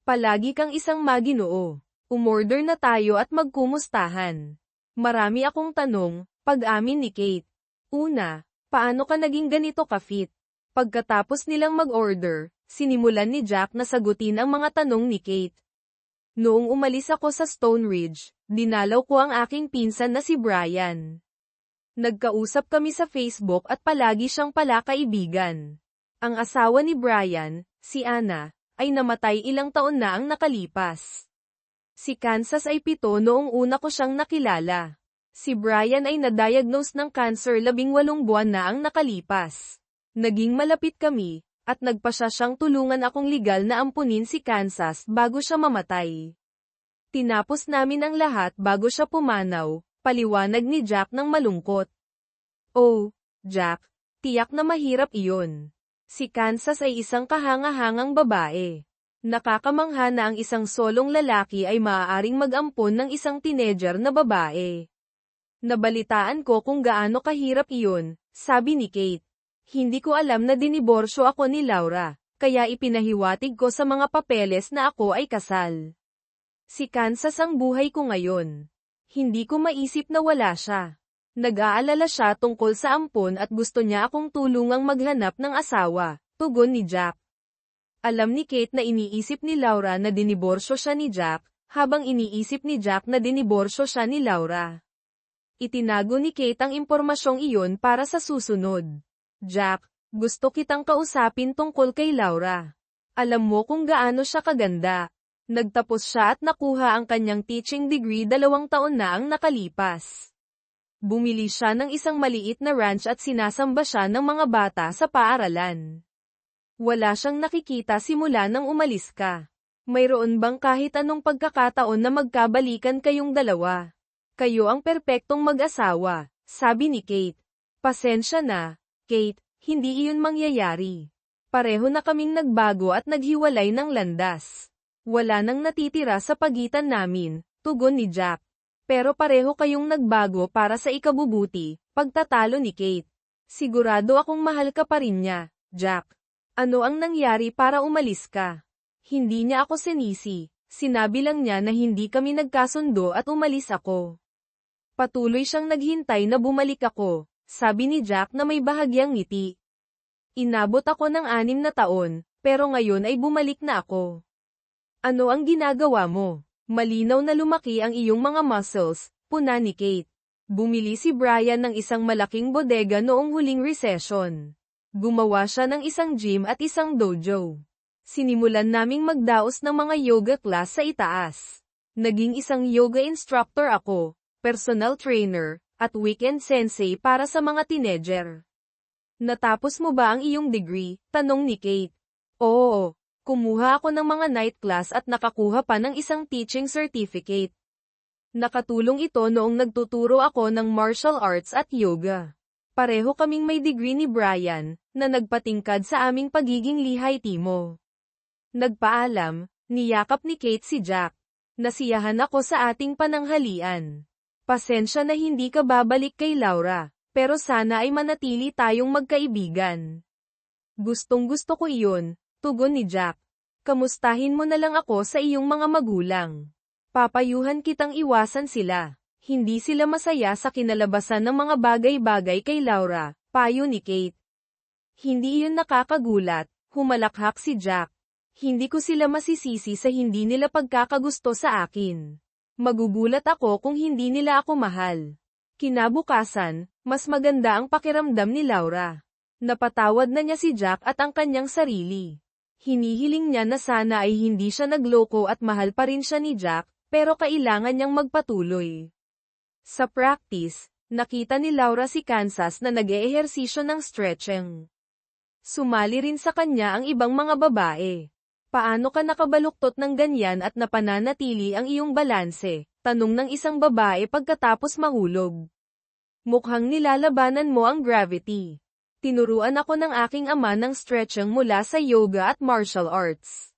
Palagi kang isang maginoo. Umorder na tayo at magkumustahan. Marami akong tanong, pag-amin ni Kate. Una, paano ka naging ganito ka-fit? Pagkatapos nilang mag-order, sinimulan ni Jack na sagutin ang mga tanong ni Kate. Noong umalis ako sa Stone Ridge, dinalaw ko ang aking pinsan na si Brian. Nagkausap kami sa Facebook at palagi siyang pala kaibigan. Ang asawa ni Brian, si Anna, ay namatay ilang taon na ang nakalipas. Si Kansas ay 7 noong una ko siyang nakilala. Si Brian ay na-diagnose ng cancer 18 buwan na ang nakalipas. Naging malapit kami, at nagpasya siyang tulungan akong legal na ampunin si Kansas bago siya mamatay. Tinapos namin ang lahat bago siya pumanaw, paliwanag ni Jack ng malungkot. Oh, Jack, tiyak na mahirap iyon. Si Kansas ay isang kahanga-hangang babae. Nakakamangha na ang isang solong lalaki ay maaaring mag-ampon ng isang teenager na babae. Nabalitaan ko kung gaano kahirap iyon, sabi ni Kate. Hindi ko alam na diniborsyo ako ni Laura, kaya ipinahiwatig ko sa mga papeles na ako ay kasal. Si Kansas ang buhay ko ngayon. Hindi ko maisip na wala siya. Nag-aalala siya tungkol sa ampon at gusto niya akong tulungang maghanap ng asawa, tugon ni Jack. Alam ni Kate na iniisip ni Laura na diniborsyo siya ni Jack, habang iniisip ni Jack na diniborsyo siya ni Laura. Itinago ni Kate ang impormasyong iyon para sa susunod. Jack, gusto kitang kausapin tungkol kay Laura. Alam mo kung gaano siya kaganda. Nagtapos siya at nakuha ang kanyang teaching degree 2 taon na ang nakalipas. Bumili siya ng isang maliit na ranch at sinasamba siya ng mga bata sa paaralan. Wala siyang nakikita simula nang umalis ka. Mayroon bang kahit anong pagkakataon na magkabalikan kayong dalawa? Kayo ang perpektong mag-asawa, sabi ni Kate. Pasensya na, Kate, hindi iyon mangyayari. Pareho na kaming nagbago at naghiwalay ng landas. Wala nang natitira sa pagitan namin, tugon ni Jack. Pero pareho kayong nagbago para sa ikabubuti, pagtatalo ni Kate. Sigurado akong mahal ka pa rin niya, Jack. Ano ang nangyari para umalis ka? Hindi niya ako sinisi. Sinabi lang niya na hindi kami nagkasundo at umalis ako. Patuloy siyang naghintay na bumalik ako, sabi ni Jack na may bahagyang ngiti. Inabot ako ng 6 na taon, pero ngayon ay bumalik na ako. Ano ang ginagawa mo? Malinaw na lumaki ang iyong mga muscles, puna ni Kate. Bumili si Brian ng isang malaking bodega noong huling recession. Gumawa siya ng isang gym at isang dojo. Sinimulan naming magdaos ng mga yoga class sa itaas. Naging isang yoga instructor ako, personal trainer, at weekend sensei para sa mga teenager. Natapos mo ba ang iyong degree? Tanong ni Kate. Oo, kumuha ako ng mga night class at nakakuha pa ng isang teaching certificate. Nakatulong ito noong nagtuturo ako ng martial arts at yoga. Pareho kaming may degree ni Brian, na nagpatingkad sa aming pagiging lihai-timo. Nagpaalam, niyakap ni Kate si Jack. Nasiyahan ako sa ating pananghalian. Pasensya na hindi ka babalik kay Laura, pero sana ay manatili tayong magkaibigan. Gustong-gusto ko iyon, tugon ni Jack. Kamustahin mo na lang ako sa iyong mga magulang. Papayuhan kitang iwasan sila. Hindi sila masaya sa kinalabasan ng mga bagay-bagay kay Laura, payo ni Kate. Hindi iyon nakakagulat, humalakhak si Jack. Hindi ko sila masisisi sa hindi nila pagkakagusto sa akin. Magugulat ako kung hindi nila ako mahal. Kinabukasan, mas maganda ang pakiramdam ni Laura. Napatawad na niya si Jack at ang kanyang sarili. Hinihiling niya na sana ay hindi siya nagloko at mahal pa rin siya ni Jack, pero kailangan niyang magpatuloy. Sa practice, nakita ni Laura si Kansas na nag-eehersisyo ng stretching. Sumali rin sa kanya ang ibang mga babae. Paano ka nakabaluktot ng ganyan at napananatili ang iyong balanse? Tanong ng isang babae pagkatapos mahulog. Mukhang nilalabanan mo ang gravity. Tinuruan ako ng aking ama ng stretching mula sa yoga at martial arts.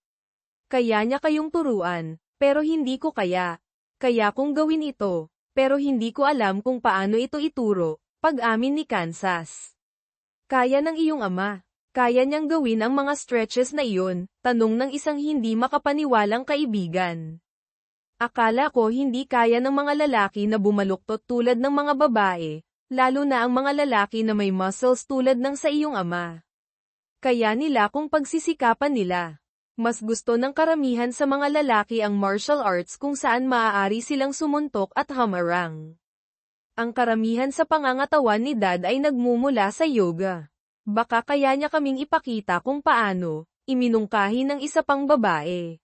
Kaya niya kayong turuan, pero hindi ko kaya. Kaya kong gawin ito, pero hindi ko alam kung paano ito ituro, pag-amin ni Kansas. Kaya ng iyong ama. Kaya niyang gawin ang mga stretches na iyon, tanong ng isang hindi makapaniwalang kaibigan. Akala ko hindi kaya ng mga lalaki na bumaluktot tulad ng mga babae, lalo na ang mga lalaki na may muscles tulad ng sa iyong ama. Kaya nila kung pagsisikapan nila. Mas gusto ng karamihan sa mga lalaki ang martial arts kung saan maaari silang sumuntok at hamarang. Ang karamihan sa pangangatawan ni Dad ay nagmumula sa yoga. Baka kaya niya kaming ipakita kung paano, iminungkahi ng isa pang babae.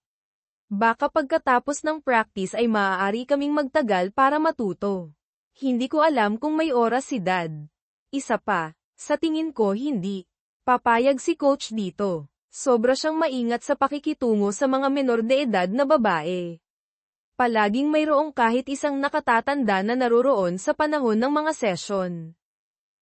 Baka pagkatapos ng practice ay maaari kaming magtagal para matuto. Hindi ko alam kung may oras si Dad. Isa pa, sa tingin ko hindi. Papayag si coach dito. Sobra siyang maingat sa pakikitungo sa mga menor de edad na babae. Palaging mayroong kahit isang nakatatanda na naroroon sa panahon ng mga session.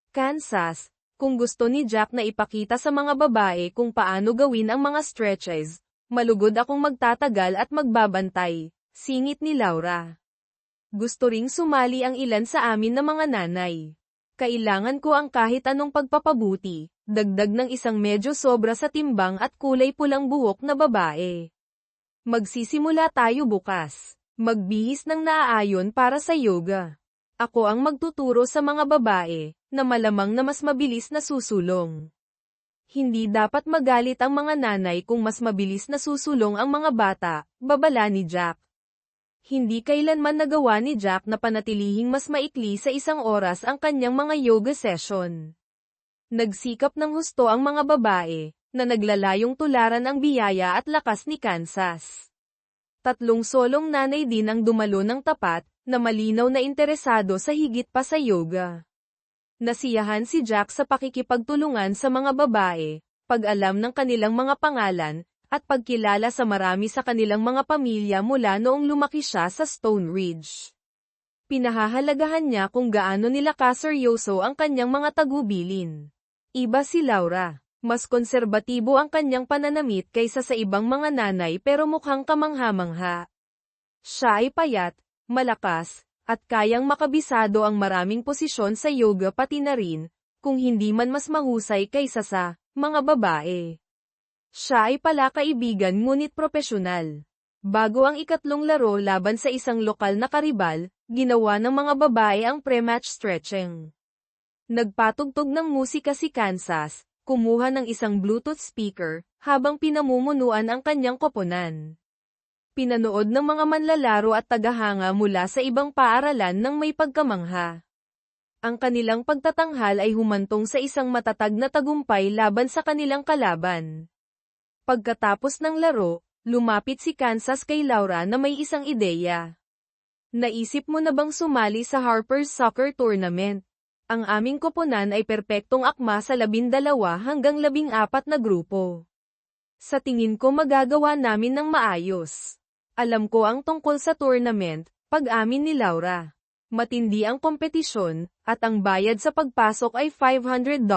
Kansas. Kung gusto ni Jack na ipakita sa mga babae kung paano gawin ang mga stretches, malugod akong magtatagal at magbabantay, singit ni Laura. Gusto ring sumali ang ilan sa amin na mga nanay. Kailangan ko ang kahit anong pagpapabuti, dagdag ng isang medyo sobra sa timbang at kulay pulang buhok na babae. Magsisimula tayo bukas. Magbihis ng naaayon para sa yoga. Ako ang magtuturo sa mga babae, na malamang na mas mabilis na susulong. Hindi dapat magalit ang mga nanay kung mas mabilis na susulong ang mga bata, babala ni Jack. Hindi kailanman nagawa ni Jack na panatilihing mas maikli sa isang oras ang kanyang mga yoga session. Nagsikap ng husto ang mga babae, na naglalayong tularan ang biyaya at lakas ni Kansas. 3 solong nanay din ang dumalo ng tapat, na malinaw na interesado sa higit pa sa yoga. Nasiyahan si Jack sa pakikipagtulungan sa mga babae, pag-alam ng kanilang mga pangalan, at pagkilala sa marami sa kanilang mga pamilya mula noong lumaki siya sa Stone Ridge. Pinahahalagahan niya kung gaano nila kaseryoso ang kanyang mga tagubilin. Iba si Laura. Mas konserbatibo ang kanyang pananamit kaysa sa ibang mga nanay pero mukhang kamangha-mangha. Siya ay payat, malakas, at kayang makabisado ang maraming posisyon sa yoga pati na rin, kung hindi man mas mahusay kaysa sa mga babae. Siya ay pala kaibigan ngunit propesyonal. Bago ang ikatlong laro laban sa isang lokal na karibal, ginawa ng mga babae ang pre-match stretching. Nagpatugtog ng musika si Kansas, kumuha ng isang Bluetooth speaker, habang pinamumunuan ang kanyang koponan. Pinanood ng mga manlalaro at tagahanga mula sa ibang paaralan ng may pagkamangha. Ang kanilang pagtatanghal ay humantong sa isang matatag na tagumpay laban sa kanilang kalaban. Pagkatapos ng laro, lumapit si Kansas kay Laura na may isang ideya. Naisip mo na bang sumali sa Harper's Soccer Tournament? Ang aming koponan ay perpektong akma sa 12 hanggang 14 na grupo. Sa tingin ko magagawa namin ng maayos. Alam ko ang tungkol sa tournament, pag-amin ni Laura. Matindi ang kompetisyon, at ang bayad sa pagpasok ay $500.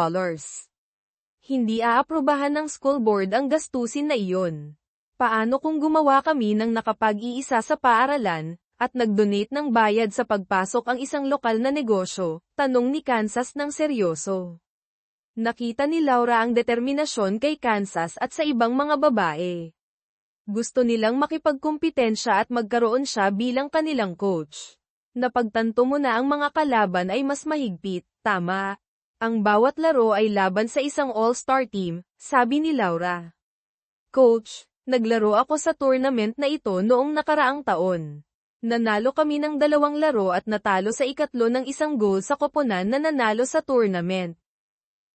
Hindi aaprubahan ng school board ang gastusin na iyon. Paano kung gumawa kami ng nakapag-iisa sa paaralan, at nag-donate ng bayad sa pagpasok ang isang lokal na negosyo, tanong ni Kansas ng seryoso. Nakita ni Laura ang determinasyon kay Kansas at sa ibang mga babae. Gusto nilang makipagkumpetensya at magkaroon siya bilang kanilang coach. Napagtanto mo na ang mga kalaban ay mas mahigpit, tama. Ang bawat laro ay laban sa isang all-star team, sabi ni Laura. Coach, naglaro ako sa tournament na ito noong nakaraang taon. Nanalo kami ng 2 laro at natalo sa ikatlo ng isang goal sa koponan na nanalo sa tournament.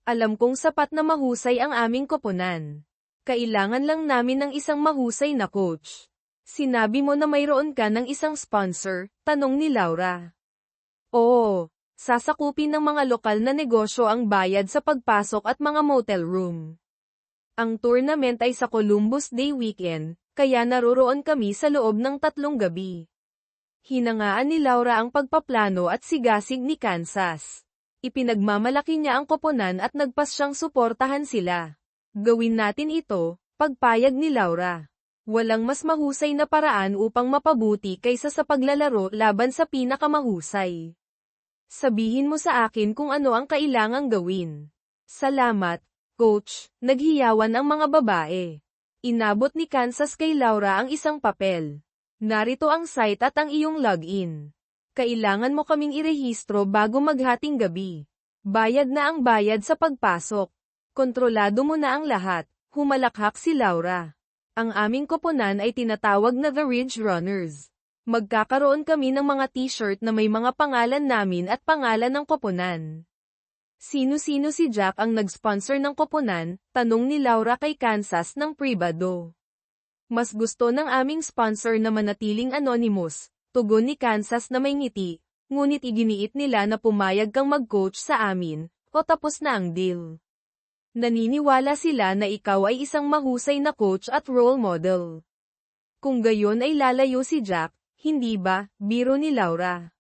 Alam kong sapat na mahusay ang aming koponan. Kailangan lang namin ng isang mahusay na coach. Sinabi mo na mayroon ka ng isang sponsor, tanong ni Laura. Oo, Sasakupin ng mga lokal na negosyo ang bayad sa pagpasok at mga motel room. Ang tournament ay sa Columbus Day weekend, kaya naroroon kami sa loob ng 3 gabi. Hinangaan ni Laura ang pagpaplano at sigasig ni Kansas. Ipinagmamalaki niya ang koponan at nagpas siyang suportahan sila. Gawin natin ito, pagpayag ni Laura. Walang mas mahusay na paraan upang mapabuti kaysa sa paglalaro laban sa pinakamahusay. Sabihin mo sa akin kung ano ang kailangang gawin. Salamat, Coach. Naghiyawan ang mga babae. Inabot ni Kansas kay Laura ang isang papel. Narito ang site at ang iyong login. Kailangan mo kaming irehistro bago maghating gabi. Bayad na ang bayad sa pagpasok. Kontrolado mo na ang lahat. Humalakhak si Laura. Ang aming koponan ay tinatawag na The Ridge Runners. Magkakaroon kami ng mga t-shirt na may mga pangalan namin at pangalan ng koponan. Sino-sino si Jack ang nag-sponsor ng koponan? Tanong ni Laura kay Kansas ng pribado. Mas gusto ng aming sponsor na manatiling anonymous, tugon ni Kansas na may ngiti, ngunit iginiit nila na pumayag kang mag-coach sa amin, o tapos na ang deal. Naniniwala sila na ikaw ay isang mahusay na coach at role model. Kung gayon ay lalayo si Jack, hindi ba, biro ni Laura?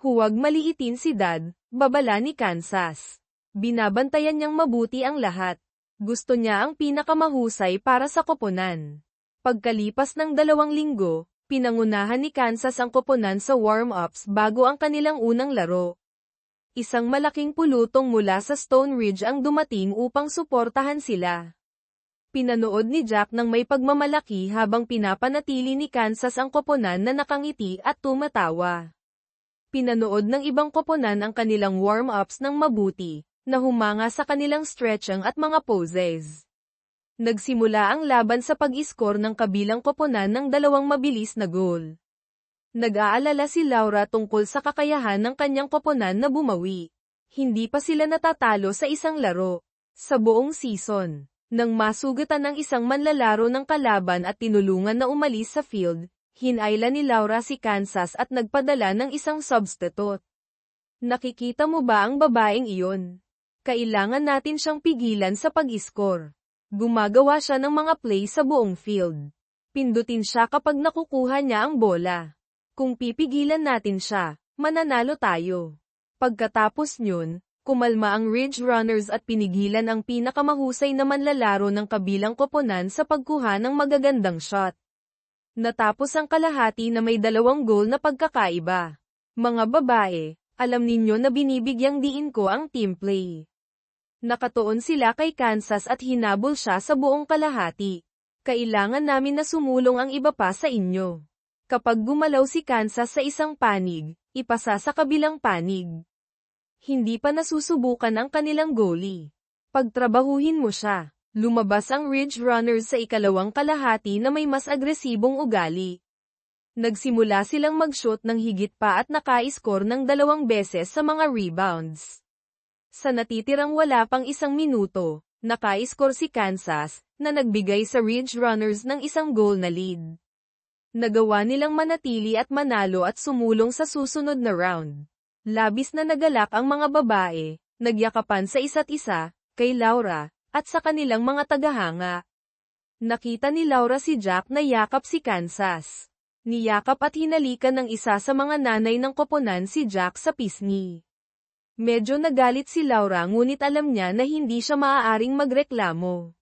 Huwag maliitin si Dad, babala ni Kansas. Binabantayan niyang mabuti ang lahat. Gusto niya ang pinakamahusay para sa koponan. Pagkalipas ng 2 linggo, pinangunahan ni Kansas ang koponan sa warm-ups bago ang kanilang unang laro. Isang malaking pulutong mula sa Stone Ridge ang dumating upang suportahan sila. Pinanood ni Jack ng may pagmamalaki habang pinapanatili ni Kansas ang koponan na nakangiti at tumatawa. Pinanood ng ibang koponan ang kanilang warm-ups ng mabuti, na humanga sa kanilang stretching at mga poses. Nagsimula ang laban sa pag-iskor ng kabilang koponan ng 2 mabilis na goal. Nag-aalala si Laura tungkol sa kakayahan ng kanyang koponan na bumawi. Hindi pa sila natatalo sa isang laro sa buong season. Nang masugatan ng isang manlalaro ng kalaban at tinulungan na umalis sa field, hinayla ni Laura si Kansas at nagpadala ng isang substitute. Nakikita mo ba ang babaeng iyon? Kailangan natin siyang pigilan sa pag-iskor. Gumagawa siya ng mga play sa buong field. Pindutin siya kapag nakukuha niya ang bola. Kung pipigilan natin siya, mananalo tayo. Pagkatapos nyun, kumalma ang Ridge Runners at pinigilan ang pinakamahusay na manlalaro ng kabilang koponan sa pagkuha ng magagandang shot. Natapos ang kalahati na may 2 goal na pagkakaiba. Mga babae, alam ninyo na binibigyang diin ko ang team play. Nakatuon sila kay Kansas at hinabol siya sa buong kalahati. Kailangan namin na sumulong ang iba pa sa inyo. Kapag gumalaw si Kansas sa isang panig, ipasa sa kabilang panig. Hindi pa nasusubukan ang kanilang goalie. Pagtrabahuhin mo siya. Lumabas ang Ridge Runners sa ikalawang kalahati na may mas agresibong ugali. Nagsimula silang mag-shoot ng higit pa at naka-score ng 2 beses sa mga rebounds. Sa natitirang wala pang 1 minuto, naka-score si Kansas, na nagbigay sa Ridge Runners ng 1 goal na lead. Nagawa nilang manatili at manalo at sumulong sa susunod na round. Labis na nagalak ang mga babae, nagyakapan sa isa't isa, kay Laura, at sa kanilang mga tagahanga. Nakita ni Laura si Jack na yakap si Kansas. Niyakap at hinalikan ng isa sa mga nanay ng koponan si Jack sa pisngi. Medyo nagalit si Laura ngunit alam niya na hindi siya maaaring magreklamo.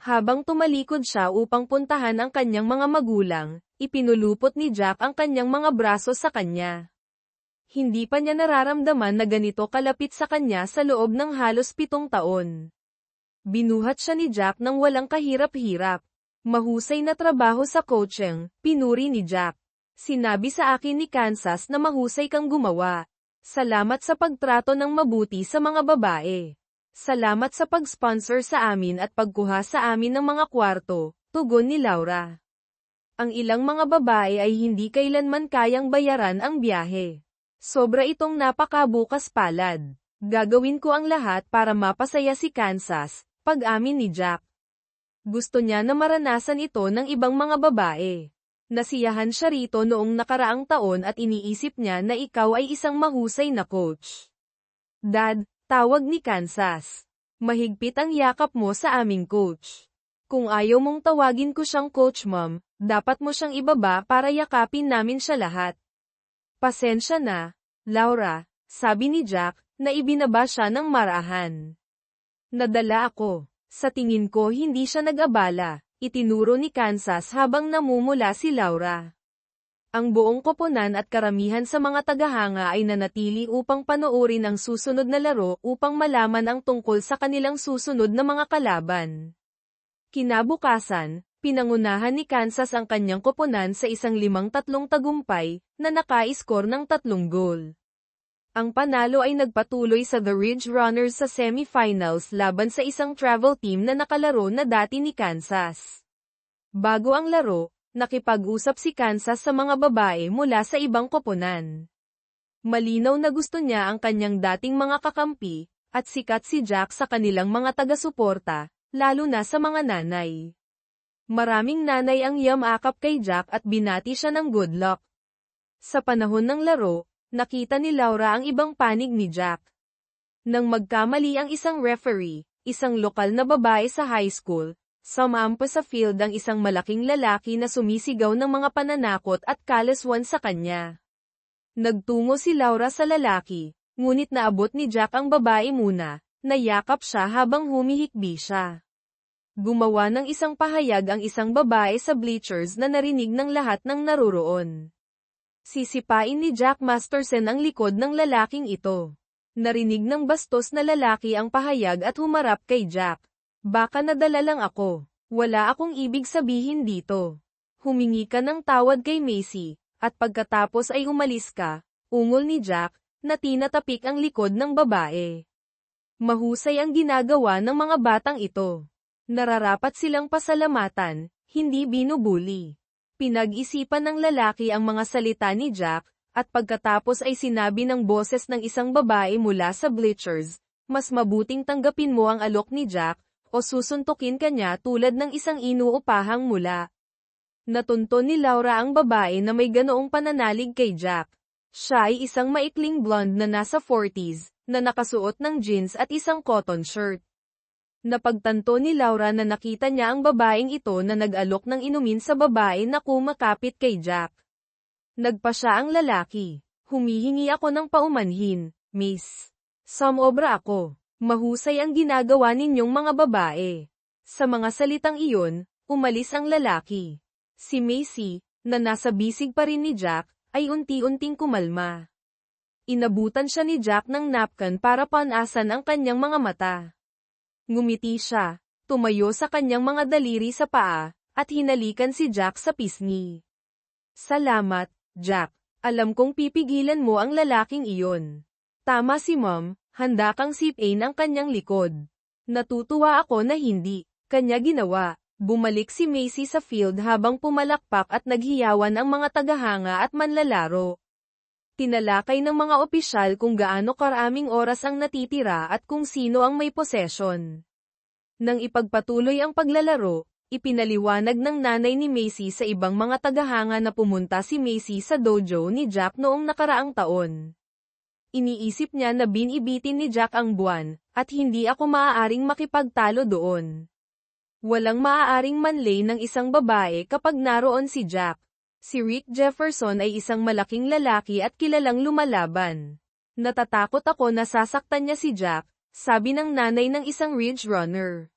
Habang tumalikod siya upang puntahan ang kanyang mga magulang, ipinulupot ni Jack ang kanyang mga braso sa kanya. Hindi pa niya nararamdaman na ganito kalapit sa kanya sa loob ng halos 7 taon. Binuhat siya ni Jack ng walang kahirap-hirap. Mahusay na trabaho sa coaching, pinuri ni Jack. Sinabi sa akin ni Kansas na mahusay kang gumawa. Salamat sa pagtrato ng mabuti sa mga babae. Salamat sa pag-sponsor sa amin at pagkuha sa amin ng mga kwarto, tugon ni Laura. Ang ilang mga babae ay hindi kailanman kayang bayaran ang biyahe. Sobra itong napakabukas palad. Gagawin ko ang lahat para mapasaya si Kansas, pag-amin ni Jack. Gusto niya na maranasan ito ng ibang mga babae. Nasiyahan siya rito noong nakaraang taon at iniisip niya na ikaw ay isang mahusay na coach. Dad, tawag ni Kansas. Mahigpit ang yakap mo sa aming coach. Kung ayaw mong tawagin ko siyang coach mom, dapat mo siyang ibaba para yakapin namin siya lahat. Pasensya na, Laura, sabi ni Jack, na ibinaba siya ng marahan. Nadala ako. Sa tingin ko hindi siya nag-abala, itinuro ni Kansas habang namumula si Laura. Ang buong koponan at karamihan sa mga tagahanga ay nanatili upang panoorin ang susunod na laro upang malaman ang tungkol sa kanilang susunod na mga kalaban. Kinabukasan, pinangunahan ni Kansas ang kanyang koponan sa isang 5-3 tagumpay, na naka-score ng 3 gol. Ang panalo ay nagpatuloy sa The Ridge Runners sa semifinals laban sa isang travel team na nakalaro na dati ni Kansas. Bago ang laro, nakipag-usap si Kansas sa mga babae mula sa ibang koponan. Malinaw na gusto niya ang kanyang dating mga kakampi, at sikat si Jack sa kanilang mga taga-suporta, lalo na sa mga nanay. Maraming nanay ang yamakap kay Jack at binati siya ng good luck. Sa panahon ng laro, nakita ni Laura ang ibang panig ni Jack. Nang magkamali ang isang referee, isang lokal na babae sa high school, sumampa sa field ang isang malaking lalaki na sumisigaw ng mga pananakot at kalaswan sa kanya. Nagtungo si Laura sa lalaki, ngunit naabot ni Jack ang babae muna, nayakap siya habang humihikbi siya. Gumawa ng isang pahayag ang isang babae sa bleachers na narinig ng lahat ng naruroon. Sisipain ni Jack Masterson ang likod ng lalaking ito. Narinig ng bastos na lalaki ang pahayag at humarap kay Jack. Baka nadala lang ako. Wala akong ibig sabihin dito. Humingi ka ng tawad kay Macy, at pagkatapos ay umalis ka, ungol ni Jack, na tinatapik ang likod ng babae. Mahusay ang ginagawa ng mga batang ito. Nararapat silang pasalamatan, hindi binubuli. Pinag-isipan ng lalaki ang mga salita ni Jack, at pagkatapos ay sinabi ng boses ng isang babae mula sa bleachers, mas mabuting tanggapin mo ang alok ni Jack, o susuntukin ka niya tulad ng isang inuupahang mula. Natunto ni Laura ang babae na may ganoong pananalig kay Jack. Siya ay isang maikling blonde na nasa 40s, na nakasuot ng jeans at isang cotton shirt. Napagtanto ni Laura na nakita niya ang babaeng ito na nag-alok ng inumin sa babae na kumakapit kay Jack. Nagpa siya ang lalaki. Humihingi ako ng paumanhin, miss. Sumobra ako. Mahusay ang ginagawa ninyong mga babae. Sa mga salitang iyon, umalis ang lalaki. Si Macy, na nasa bisig pa rin ni Jack, ay unti-unting kumalma. Inabutan siya ni Jack ng napkin para panasan ang kanyang mga mata. Ngumiti siya, tumayo sa kanyang mga daliri sa paa, at hinalikan si Jack sa pisngi. Salamat, Jack. Alam kong pipigilan mo ang lalaking iyon. Tama si Mom, handa kang sipain ang kanyang likod. Natutuwa ako na hindi kanya ginawa. Bumalik si Macy sa field habang pumalakpak at naghiyawan ang mga tagahanga at manlalaro. Tinalakay ng mga opisyal kung gaano karaming oras ang natitira at kung sino ang may posesyon. Nang ipagpatuloy ang paglalaro, ipinaliwanag ng nanay ni Macy sa ibang mga tagahanga na pumunta si Macy sa dojo ni Jack noong nakaraang taon. Iniisip niya na binibitin ni Jack ang buwan, at hindi ako maaaring makipagtalo doon. Walang maaaring manlay ng isang babae kapag naroon si Jack. Si Rick Jefferson ay isang malaking lalaki at kilalang lumalaban. Natatakot ako na sasaktan niya si Jack, sabi ng nanay ng isang Ridge Runner.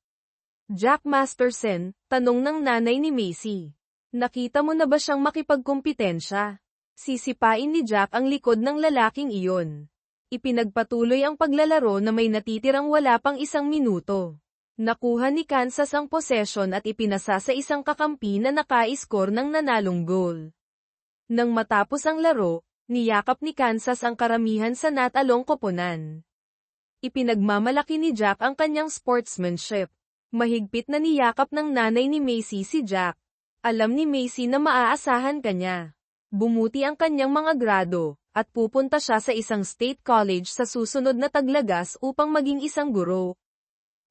Jack Masterson, tanong ng nanay ni Macy. Nakita mo na ba siyang makipagkumpitensya? Sisipain ni Jack ang likod ng lalaking iyon. Ipinagpatuloy ang paglalaro na may natitirang wala pang 1 minuto. Nakuha ni Kansas ang possession at ipinasa sa isang kakampi na naka-score ng nanalong goal. Nang matapos ang laro, niyakap ni Kansas ang karamihan sa natalong koponan. Ipinagmamalaki ni Jack ang kanyang sportsmanship. Mahigpit na niyakap ng nanay ni Macy si Jack. Alam ni Macy na maaasahan kanya. Bumuti ang kanyang mga grado, at pupunta siya sa isang state college sa susunod na taglagas upang maging isang guro.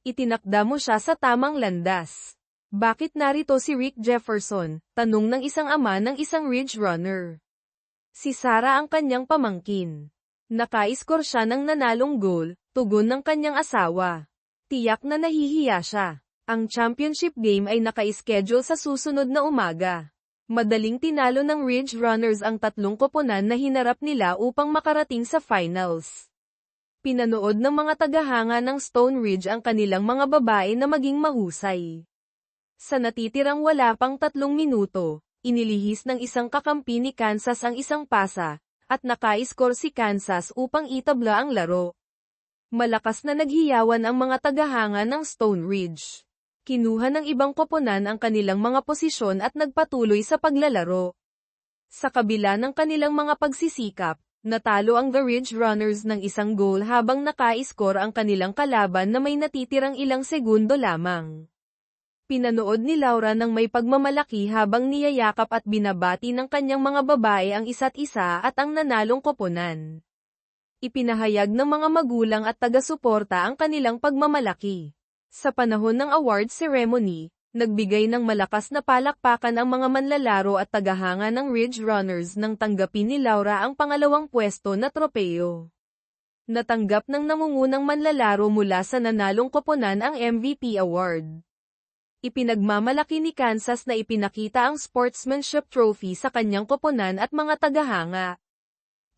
Itinakda mo siya sa tamang landas. Bakit narito si Rick Jefferson? Tanong ng isang ama ng isang Ridge Runner. Si Sarah ang kanyang pamangkin. Naka-score siya ng nanalong goal, tugon ng kanyang asawa. Tiyak na nahihiya siya. Ang championship game ay naka-schedule sa susunod na umaga. Madaling tinalo ng Ridge Runners ang tatlong koponan na hinarap nila upang makarating sa finals. Pinanood ng mga tagahanga ng Stone Ridge ang kanilang mga babae na maging mahusay. Sa natitirang wala pang 3 minuto, inilihis ng isang kakampi ni Kansas ang isang pasa, at naka-score si Kansas upang itabla ang laro. Malakas na naghiyawan ang mga tagahanga ng Stone Ridge. Kinuha ng ibang koponan ang kanilang mga posisyon at nagpatuloy sa paglalaro. Sa kabila ng kanilang mga pagsisikap, natalo ang The Ridge Runners ng isang goal habang naka-score ang kanilang kalaban na may natitirang ilang segundo lamang. Pinanood ni Laura ng may pagmamalaki habang niyayakap at binabati ng kanyang mga babae ang isa't isa at ang nanalong koponan. Ipinahayag ng mga magulang at taga-suporta ang kanilang pagmamalaki. Sa panahon ng award ceremony, nagbigay ng malakas na palakpakan ang mga manlalaro at tagahanga ng Ridge Runners nang tanggapin ni Laura ang pangalawang pwesto na tropeo. Natanggap ng nangungunang manlalaro mula sa nanalong koponan ang MVP award. Ipinagmamalaki ni Kansas na ipinakita ang sportsmanship trophy sa kanyang koponan at mga tagahanga.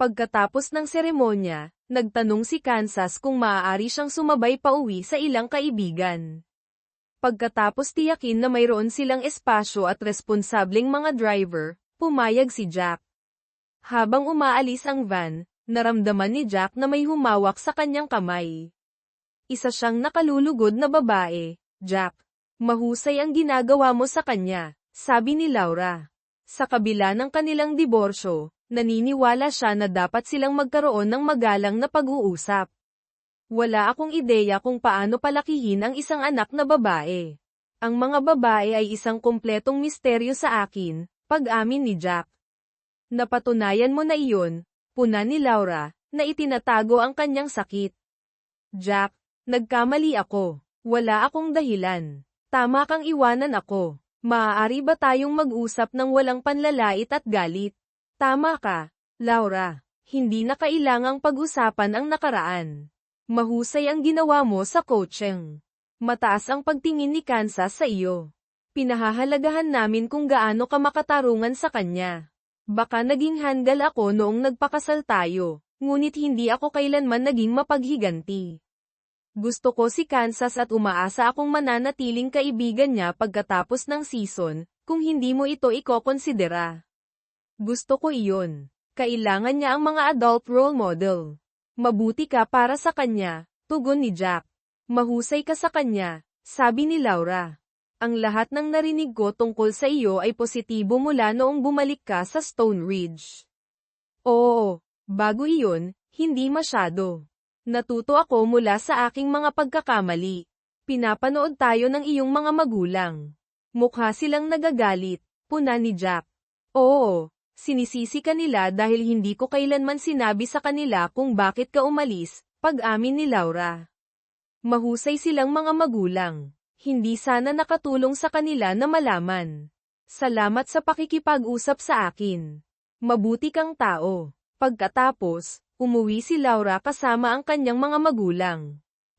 Pagkatapos ng seremonya, nagtanong si Kansas kung maaari siyang sumabay pauwi sa ilang kaibigan. Pagkatapos tiyakin na mayroon silang espasyo at responsableng mga driver, pumayag si Jack. Habang umaalis ang van, naramdaman ni Jack na may humawak sa kanyang kamay. Isa siyang nakalulugod na babae. Jack, mahusay ang ginagawa mo sa kanya, sabi ni Laura. Sa kabila ng kanilang diborsyo, naniniwala siya na dapat silang magkaroon ng magalang na pag-uusap. Wala akong ideya kung paano palakihin ang isang anak na babae. Ang mga babae ay isang kumpletong misteryo sa akin, pag-amin ni Jack. Napatunayan mo na iyon, puna ni Laura, na itinatago ang kanyang sakit. Jack, nagkamali ako. Wala akong dahilan. Tama kang iwanan ako. Maaari ba tayong mag-usap ng walang panlalait at galit? Tama ka, Laura. Hindi na kailangang pag-usapan ang nakaraan. Mahusay ang ginawa mo sa coaching. Mataas ang pagtingin ni Kansas sa iyo. Pinahahalagahan namin kung gaano ka makatarungan sa kanya. Baka naging handal ako noong nagpakasal tayo, ngunit hindi ako kailanman naging mapaghiganti. Gusto ko si Kansas at umaasa akong mananatiling kaibigan niya pagkatapos ng season, kung hindi mo ito ikokonsidera. Gusto ko iyon. Kailangan niya ang mga adult role model. Mabuti ka para sa kanya, tugon ni Jack. Mahusay ka sa kanya, sabi ni Laura. Ang lahat ng narinig ko tungkol sa iyo ay positibo mula noong bumalik ka sa Stone Ridge. Oo, bago iyon, hindi masyado. Natuto ako mula sa aking mga pagkakamali. Pinapanood tayo ng iyong mga magulang. Mukha silang nagagalit, puna ni Jack. Oo, sinisisi ka nila dahil hindi ko kailanman sinabi sa kanila kung bakit ka umalis, pag-amin ni Laura. Mahusay silang mga magulang. Hindi sana nakatulong sa kanila na malaman. Salamat sa pakikipag-usap sa akin. Mabuti kang tao. Pagkatapos, umuwi si Laura kasama ang kanyang mga magulang.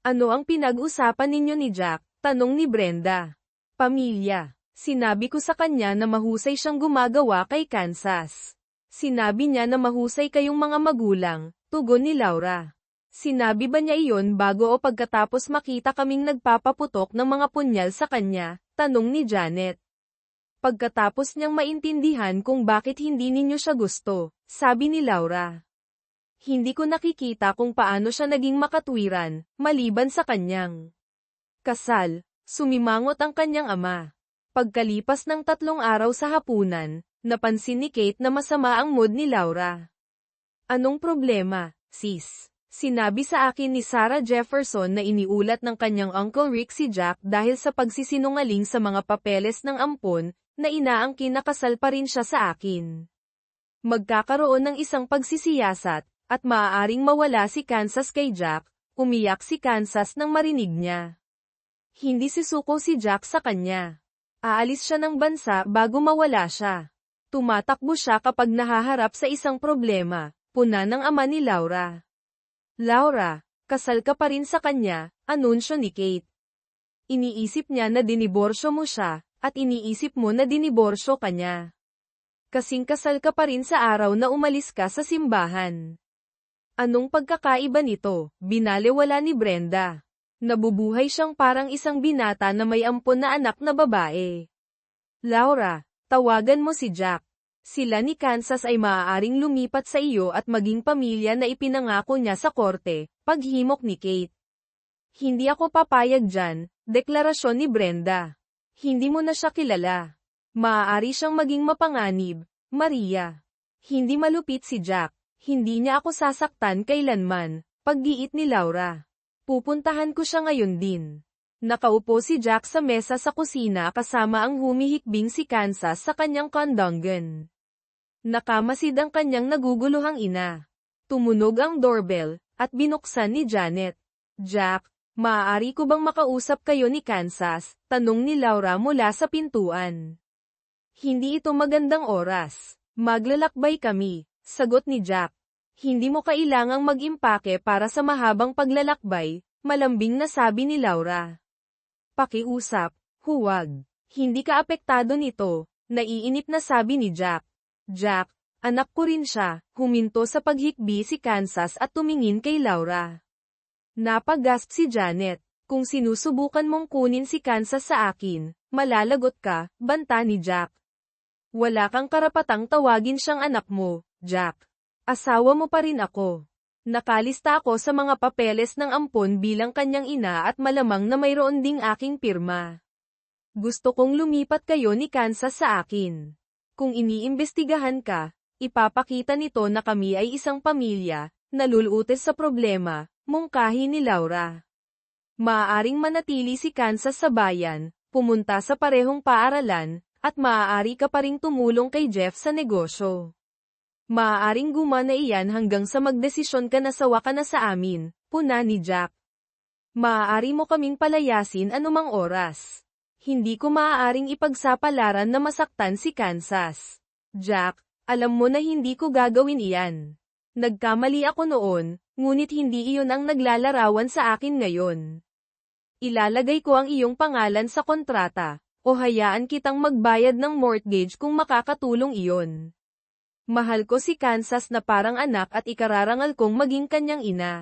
Ano ang pinag-usapan ninyo ni Jack? Tanong ni Brenda. Pamilya. Sinabi ko sa kanya na mahusay siyang gumagawa kay Kansas. Sinabi niya na mahusay kayong mga magulang, tugon ni Laura. Sinabi ba niya iyon bago o pagkatapos makita kaming nagpapaputok ng mga punyal sa kanya? Tanong ni Janet. Pagkatapos niyang maintindihan kung bakit hindi ninyo siya gusto, sabi ni Laura. Hindi ko nakikita kung paano siya naging makatwiran, maliban sa kanyang kasal. Sumimangot ang kanyang ama. Pagkalipas ng 3 araw sa hapunan, napansin ni Kate na masama ang mood ni Laura. Anong problema, sis? Sinabi sa akin ni Sarah Jefferson na iniulat ng kanyang Uncle Rick si Jack dahil sa pagsisinungaling sa mga papeles ng ampon, na inaangkin na kasal pa rin siya sa akin. Magkakaroon ng isang pagsisiyasat, at maaaring mawala si Kansas kay Jack. Umiyak si Kansas nang marinig niya. Hindi sisuko si Jack sa kanya. Aalis siya ng bansa bago mawala siya. Tumatakbo siya kapag nahaharap sa isang problema, puna ng ama ni Laura. Laura, kasal ka pa rin sa kanya, anunsyo ni Kate. Iniisip niya na diniborsyo mo siya, at iniisip mo na diniborsyo ka niya. Kasing kasal ka pa rin sa araw na umalis ka sa simbahan. Anong pagkakaiba nito? Binalewala ni Brenda. Nabubuhay siyang parang isang binata na may ampon na anak na babae. Laura, tawagan mo si Jack. Sila ni Kansas ay maaaring lumipat sa iyo at maging pamilya na ipinangako niya sa korte, paghimok ni Kate. Hindi ako papayag dyan, deklarasyon ni Brenda. Hindi mo na siya kilala. Maaari siyang maging mapanganib, Maria. Hindi malupit si Jack. Hindi niya ako sasaktan kailanman, paggiit ni Laura. Pupuntahan ko siya ngayon din. Nakaupo si Jack sa mesa sa kusina kasama ang humihikbing si Kansas sa kanyang kondongan. Nakamasid ang kanyang naguguluhang ina. Tumunog ang doorbell, at binuksan ni Janet. Jack, maaari ko bang makausap kayo ni Kansas? Tanong ni Laura mula sa pintuan. Hindi ito magandang oras. Maglalakbay kami, sagot ni Jack. Hindi mo kailangang mag-impake para sa mahabang paglalakbay, malambing na sabi ni Laura. Pakiusap, huwag. Hindi ka apektado nito, naiinip na sabi ni Jack. Jack, anak ko rin siya, huminto sa paghikbi si Kansas at tumingin kay Laura. Napagasp si Janet, kung sinusubukan mong kunin si Kansas sa akin, malalagot ka, banta ni Jack. Wala kang karapatang tawagin siyang anak mo, Jack. Asawa mo pa rin ako. Nakalista ako sa mga papeles ng ampon bilang kanyang ina at malamang na mayroon ding aking pirma. Gusto kong lumipat kayo ni Kansas sa akin. Kung iniimbestigahan ka, ipapakita nito na kami ay isang pamilya, nalulutis sa problema, mungkahi ni Laura. Maaaring manatili si Kansas sa bayan, pumunta sa parehong paaralan, at maaari ka pa ring tumulong kay Jeff sa negosyo. Maaaring gumana iyan hanggang sa magdesisyon ka na sawa ka na sa amin, puna ni Jack. Maaari mo kaming palayasin anumang oras. Hindi ko maaaring ipagsapalaran na masaktan si Kansas. Jack, alam mo na hindi ko gagawin iyan. Nagkamali ako noon, ngunit hindi iyon ang naglalarawan sa akin ngayon. Ilalagay ko ang iyong pangalan sa kontrata, o hayaan kitang magbayad ng mortgage kung makakatulong iyon. Mahal ko si Kansas na parang anak at ikararangal kong maging kanyang ina.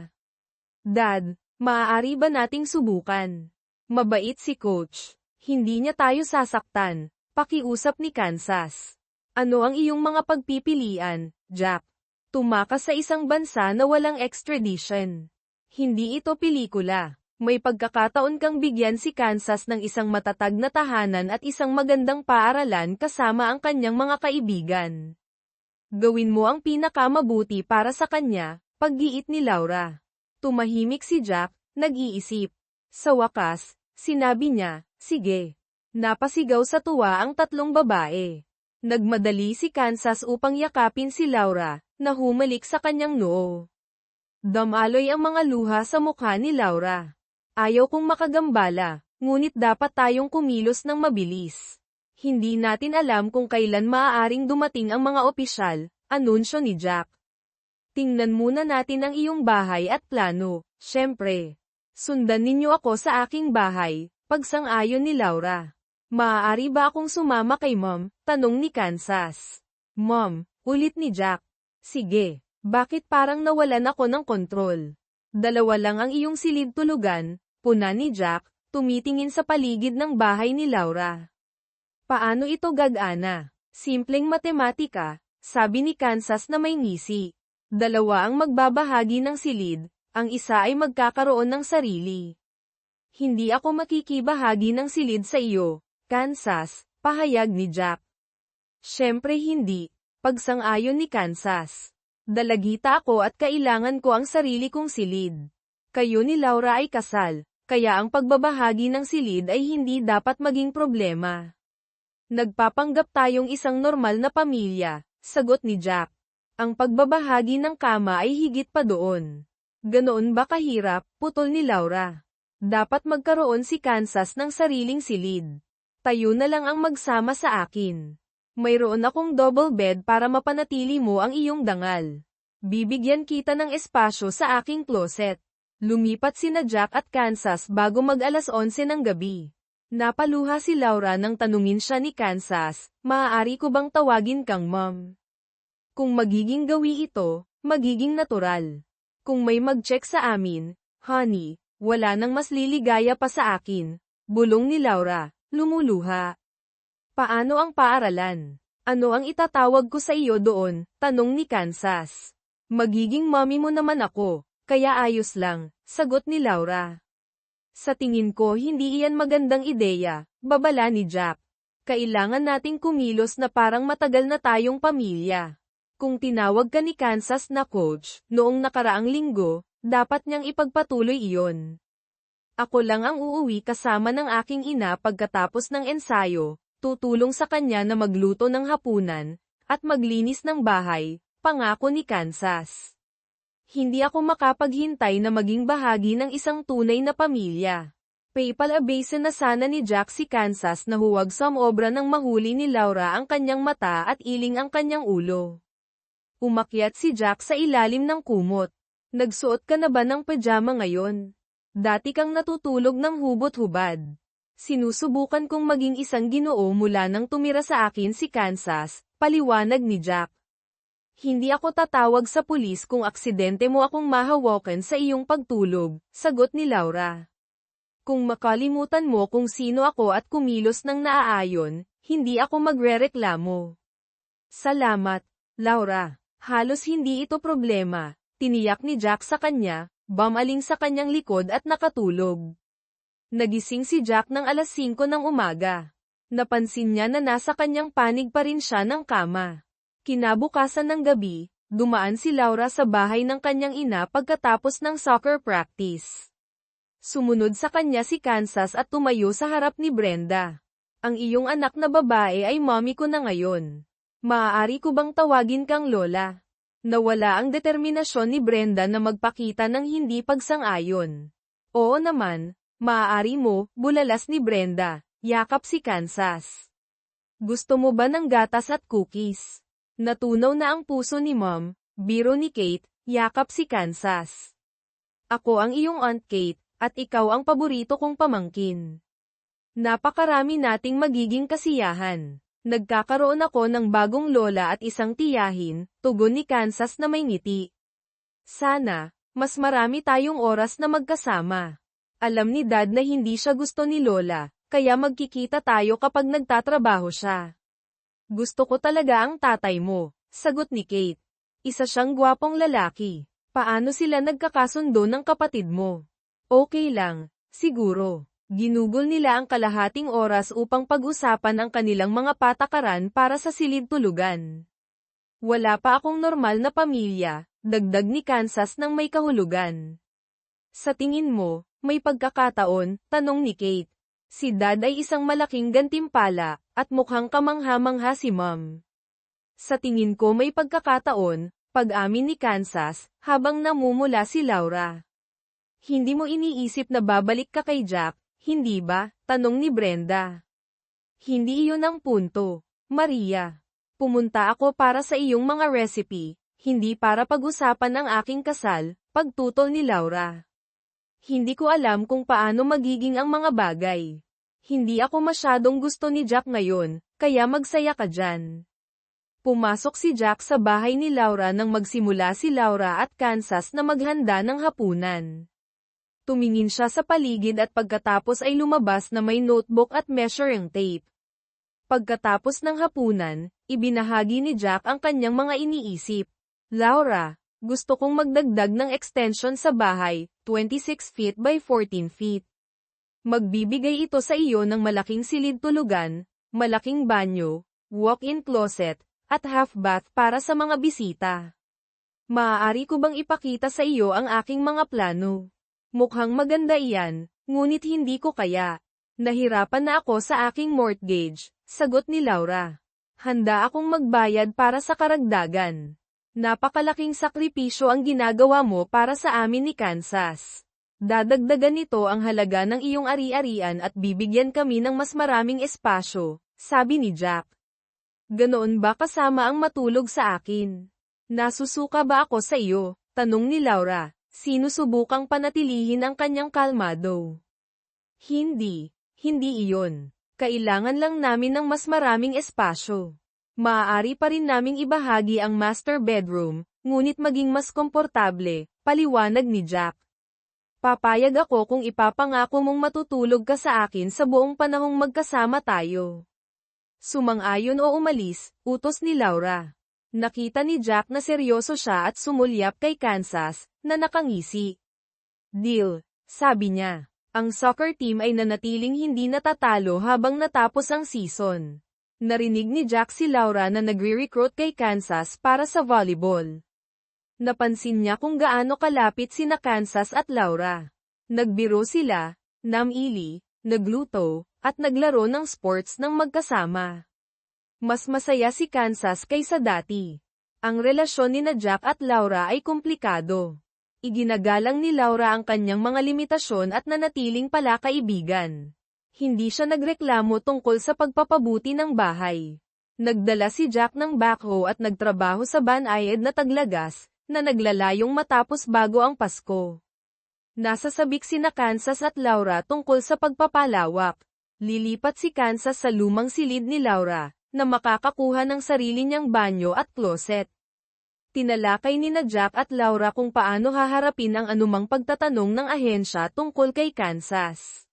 Dad, maaari ba nating subukan? Mabait si Coach. Hindi niya tayo sasaktan, pakiusap ni Kansas. Ano ang iyong mga pagpipilian, Jack? Tumakas sa isang bansa na walang extradition. Hindi ito pelikula. May pagkakataon kang bigyan si Kansas ng isang matatag na tahanan at isang magandang paaralan kasama ang kanyang mga kaibigan. Gawin mo ang pinakamabuti para sa kanya, paggiit ni Laura. Tumahimik si Jack, nag-iisip. Sa wakas, sinabi niya, sige. Napasigaw sa tuwa ang tatlong babae. Nagmadali si Kansas upang yakapin si Laura, na humalik sa kanyang noo. Damaloy ang mga luha sa mukha ni Laura. Ayaw kong makagambala, ngunit dapat tayong kumilos ng mabilis. Hindi natin alam kung kailan maaaring dumating ang mga opisyal, anunsyo ni Jack. Tingnan muna natin ang iyong bahay at plano, syempre. Sundan ninyo ako sa aking bahay, pagsang-ayon ni Laura. Maaari ba akong sumama kay Mom? Tanong ni Kansas. Mom, ulit ni Jack. Sige, bakit parang nawalan ako ng kontrol? Dalawa lang ang iyong silid tulugan, puna ni Jack, tumitingin sa paligid ng bahay ni Laura. Paano ito gagana? Simpleng matematika, sabi ni Kansas na may ngisi. Dalawa ang magbabahagi ng silid, ang isa ay magkakaroon ng sarili. Hindi ako makikibahagi ng silid sa iyo, Kansas, pahayag ni Jack. Siyempre hindi, pagsang-ayon ni Kansas. Dalagita ako at kailangan ko ang sarili kong silid. Kayo ni Laura ay kasal, kaya ang pagbabahagi ng silid ay hindi dapat maging problema. Nagpapanggap tayong isang normal na pamilya, sagot ni Jack. Ang pagbabahagi ng kama ay higit pa doon. Ganoon ba kahirap, putol ni Laura? Dapat magkaroon si Kansas ng sariling silid. Tayo na lang ang magsama sa akin. Mayroon akong double bed para mapanatili mo ang iyong dangal. Bibigyan kita ng espasyo sa aking closet. Lumipat sina Jack at Kansas bago mag-alas 11 ng gabi. Napaluha si Laura nang tanungin siya ni Kansas, maaari ko bang tawagin kang mom? Kung magiging gawi ito, magiging natural. Kung may mag-check sa amin, honey, wala nang mas liligaya pa sa akin. Bulong ni Laura, lumuluha. Paano ang paaralan? Ano ang itatawag ko sa iyo doon? Tanong ni Kansas. Magiging mommy mo naman ako, kaya ayos lang, sagot ni Laura. Sa tingin ko hindi iyan magandang ideya, babala ni Jack. Kailangan nating kumilos na parang matagal na tayong pamilya. Kung tinawag ka ni Kansas na coach, noong nakaraang linggo, dapat niyang ipagpatuloy iyon. Ako lang ang uuwi kasama ng aking ina pagkatapos ng ensayo, tutulong sa kanya na magluto ng hapunan, at maglinis ng bahay, pangako ni Kansas. Hindi ako makapaghintay na maging bahagi ng isang tunay na pamilya. PayPal-abasin na sana ni Jack si Kansas na huwag sumobra nang mahuli ni Laura ang kanyang mata at iling ang kanyang ulo. Umakyat si Jack sa ilalim ng kumot. Nagsuot ka na ba ng pajama ngayon? Dati kang natutulog ng hubot-hubad. Sinusubukan kong maging isang ginoo mula nang tumira sa akin si Kansas, paliwanag ni Jack. Hindi ako tatawag sa pulis kung aksidente mo akong mahawakan sa iyong pagtulog, sagot ni Laura. Kung makalimutan mo kung sino ako at kumilos ng naaayon, hindi ako magrereklamo. Salamat, Laura. Halos hindi ito problema, tiniyak ni Jack sa kanya, bumaling sa kanyang likod at nakatulog. Nagising si Jack ng alas 5 ng umaga. Napansin niya na nasa kanyang panig pa rin siya ng kama. Kinabukasan ng gabi, dumaan si Laura sa bahay ng kanyang ina pagkatapos ng soccer practice. Sumunod sa kanya si Kansas at tumayo sa harap ni Brenda. Ang iyong anak na babae ay mommy ko na ngayon. Maaari ko bang tawagin kang Lola? Nawala ang determinasyon ni Brenda na magpakita ng hindi pagsang-ayon. Oo naman, maaari mo, bulalas ni Brenda, yakap si Kansas. Gusto mo ba ng gatas at cookies? Natunaw na ang puso ni Mom, biro ni Kate, yakap si Kansas. Ako ang iyong Aunt Kate, at ikaw ang paborito kong pamangkin. Napakarami nating magiging kasiyahan. Nagkakaroon ako ng bagong lola at isang tiyahin, tugon ni Kansas na may ngiti. Sana, mas marami tayong oras na magkasama. Alam ni Dad na hindi siya gusto ni Lola, kaya magkikita tayo kapag nagtatrabaho siya. Gusto ko talaga ang tatay mo, sagot ni Kate. Isa siyang gwapong lalaki. Paano sila nagkakasundo ng kapatid mo? Okay lang, siguro. Ginugol nila ang kalahating oras upang pag-usapan ang kanilang mga patakaran para sa silid-tulugan. Wala pa akong normal na pamilya, dagdag ni Kansas nang may kahulugan. Sa tingin mo, may pagkakataon, tanong ni Kate. Si Dad ay isang malaking gantimpala, at mukhang kamangha-mangha si Mom. Sa tingin ko may pagkakataon, pag-amin ni Kansas, habang namumula si Laura. Hindi mo iniisip na babalik ka kay Jack, hindi ba? Tanong ni Brenda. Hindi iyon ang punto, Maria. Pumunta ako para sa iyong mga recipe, hindi para pag-usapan ang aking kasal, pagtutol ni Laura. Hindi ko alam kung paano magiging ang mga bagay. Hindi ako masyadong gusto ni Jack ngayon, kaya magsaya ka dyan. Pumasok si Jack sa bahay ni Laura nang magsimula si Laura at Kansas na maghanda ng hapunan. Tumingin siya sa paligid at pagkatapos ay lumabas na may notebook at measuring tape. Pagkatapos ng hapunan, ibinahagi ni Jack ang kanyang mga iniisip. Laura, gusto kong magdagdag ng extension sa bahay, 26 feet by 14 feet. Magbibigay ito sa iyo ng malaking silid-tulugan, malaking banyo, walk-in closet, at half bath para sa mga bisita. Maaari ko bang ipakita sa iyo ang aking mga plano? Mukhang maganda iyan, ngunit hindi ko kaya. Nahirapan na ako sa aking mortgage, sagot ni Laura. Handa akong magbayad para sa karagdagan. Napakalaking sakripisyo ang ginagawa mo para sa amin ni Kansas. Dadagdagan nito ang halaga ng iyong ari-arian at bibigyan kami ng mas maraming espasyo, sabi ni Jack. Ganoon ba kasama ang matulog sa akin? Nasusuka ba ako sa iyo? Tanong ni Laura, sinusubukang panatilihin ang kanyang kalmado. Hindi iyon. Kailangan lang namin ng mas maraming espasyo. Maaari pa rin naming ibahagi ang master bedroom, ngunit maging mas komportable, paliwanag ni Jack. Papayag ako kung ipapangako mong matutulog ka sa akin sa buong panahong magkasama tayo. Sumang-ayon o umalis, utos ni Laura. Nakita ni Jack na seryoso siya at sumulyap kay Kansas, na nakangisi. Deal, sabi niya. Ang soccer team ay nanatiling hindi natatalo habang natapos ang season. Narinig ni Jack si Laura na nagre-recruit kay Kansas para sa volleyball. Napansin niya kung gaano kalapit sina Kansas at Laura. Nagbiro sila, namili, nagluto, at naglaro ng sports ng magkasama. Mas masaya si Kansas kaysa dati. Ang relasyon ni Jack at Laura ay komplikado. Iginagalang ni Laura ang kanyang mga limitasyon at nanatiling pala kaibigan. Hindi siya nagreklamo tungkol sa pagpapabuti ng bahay. Nagdala si Jack ng backhoe at nagtrabaho sa banayad na taglagas, na naglalayong matapos bago ang Pasko. Nasasabik sina Kansas at Laura tungkol sa pagpapalawak. Lilipat si Kansas sa lumang silid ni Laura, na makakakuha ng sarili niyang banyo at closet. Tinalakay ni Jack at Laura kung paano haharapin ang anumang pagtatanong ng ahensya tungkol kay Kansas.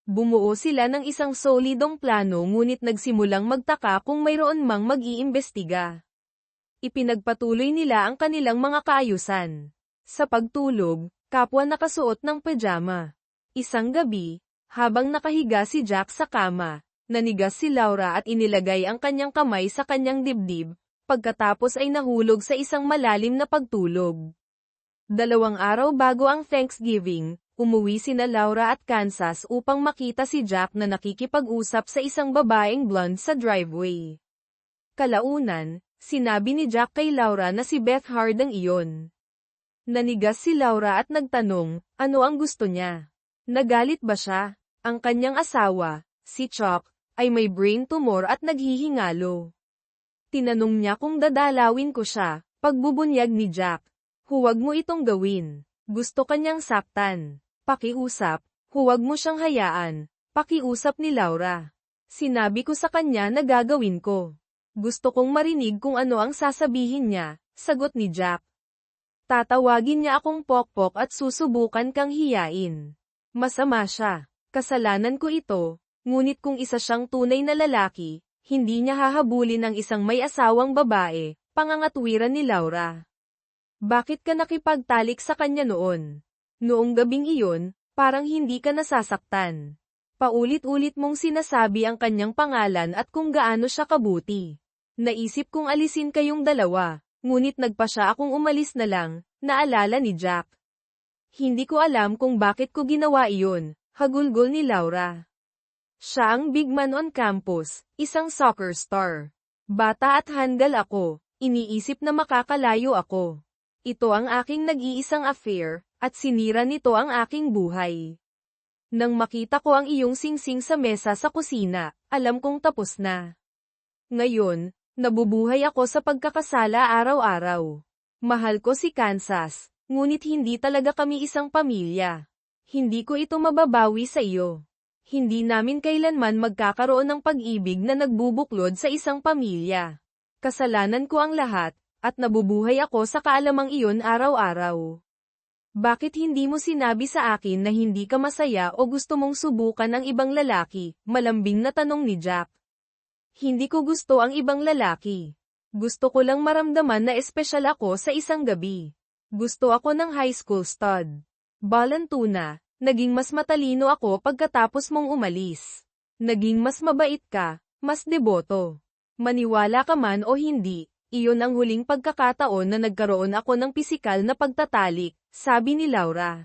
Bumuo sila ng isang solidong plano ngunit nagsimulang magtaka kung mayroon mang mag-iimbestiga. Ipinagpatuloy nila ang kanilang mga kaayusan. Sa pagtulog, kapwa nakasuot ng pajama. Isang gabi, habang nakahiga si Jack sa kama, nanigas si Laura at inilagay ang kanyang kamay sa kanyang dibdib, pagkatapos ay nahulog sa isang malalim na pagtulog. 2 araw bago ang Thanksgiving, umuwi sina Laura at Kansas upang makita si Jack na nakikipag-usap sa isang babaeng blonde sa driveway. Kalaunan, sinabi ni Jack kay Laura na si Beth Hardang iyon. Nanigas si Laura at nagtanong, ano ang gusto niya? Nagalit ba siya? Ang kanyang asawa, si Chuck, ay may brain tumor at naghihingalo. Tinanong niya kung dadalawin ko siya, pagbubunyag ni Jack. Huwag mo itong gawin. Gusto kanyang saktan. Pakiusap, huwag mo siyang hayaan. Pakiusap ni Laura. Sinabi ko sa kanya na gagawin ko. Gusto kong marinig kung ano ang sasabihin niya, sagot ni Jack. Tatawagin niya akong pokpok at susubukan kang hiyain. Masama siya. Kasalanan ko ito, ngunit kung isa siyang tunay na lalaki, hindi niya hahabulin ang isang may asawang babae, pangangatwiran ni Laura. Bakit ka nakipagtalik sa kanya noon? Noong gabing iyon, parang hindi ka nasasaktan. Paulit-ulit mong sinasabi ang kanyang pangalan at kung gaano siya kabuti. Naisip kong alisin kayong dalawa, ngunit nagpa siya akong umalis na lang, naalala ni Jack. Hindi ko alam kung bakit ko ginawa iyon, hagulgol ni Laura. Siya ang big man on campus, isang soccer star. Bata at handgal ako, iniisip na makakalayo ako. Ito ang aking nag-iisang affair, at sinira nito ang aking buhay. Nang makita ko ang iyong singsing sa mesa sa kusina, alam kong tapos na. Ngayon, nabubuhay ako sa pagkakasala araw-araw. Mahal ko si Kansas, ngunit hindi talaga kami isang pamilya. Hindi ko ito mababawi sa iyo. Hindi namin kailanman magkakaroon ng pag-ibig na nagbubuklod sa isang pamilya. Kasalanan ko ang lahat, at nabubuhay ako sa kaalamang iyon araw-araw. Bakit hindi mo sinabi sa akin na hindi ka masaya o gusto mong subukan ang ibang lalaki? Malambing na tanong ni Jack. Hindi ko gusto ang ibang lalaki. Gusto ko lang maramdaman na espesyal ako sa isang gabi. Gusto ako ng high school stud. Balantuna, naging mas matalino ako pagkatapos mong umalis. Naging mas mabait ka, mas deboto. Maniwala ka man o hindi, iyon ang huling pagkakataon na nagkaroon ako ng pisikal na pagtatalik, sabi ni Laura.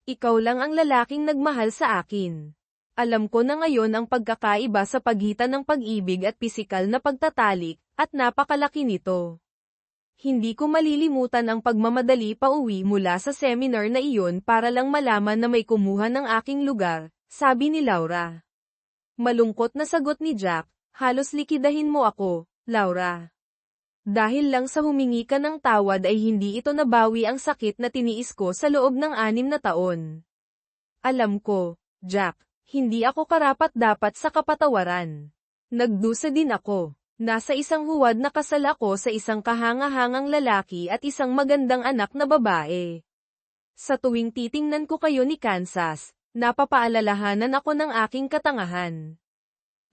Ikaw lang ang lalaking nagmahal sa akin. Alam ko na ngayon ang pagkakaiba sa pagitan ng pag-ibig at pisikal na pagtatalik, at napakalaki nito. Hindi ko malilimutan ang pagmamadali pa uwi mula sa seminar na iyon para lang malaman na may kumuha ng aking lugar, sabi ni Laura. Malungkot na sagot ni Jack, halos likidahin mo ako, Laura. Dahil lang sa humingi ka ng tawad ay hindi ito nabawi ang sakit na tiniis ko sa loob ng 6 na taon. Alam ko, Jack, hindi ako karapat-dapat sa kapatawaran. Nagdusa din ako. Nasa isang huwad na kasal ako sa isang kahanga-hangang lalaki at isang magandang anak na babae. Sa tuwing titingnan ko kayo ni Kansas, napapaalalahanan ako ng aking katangahan.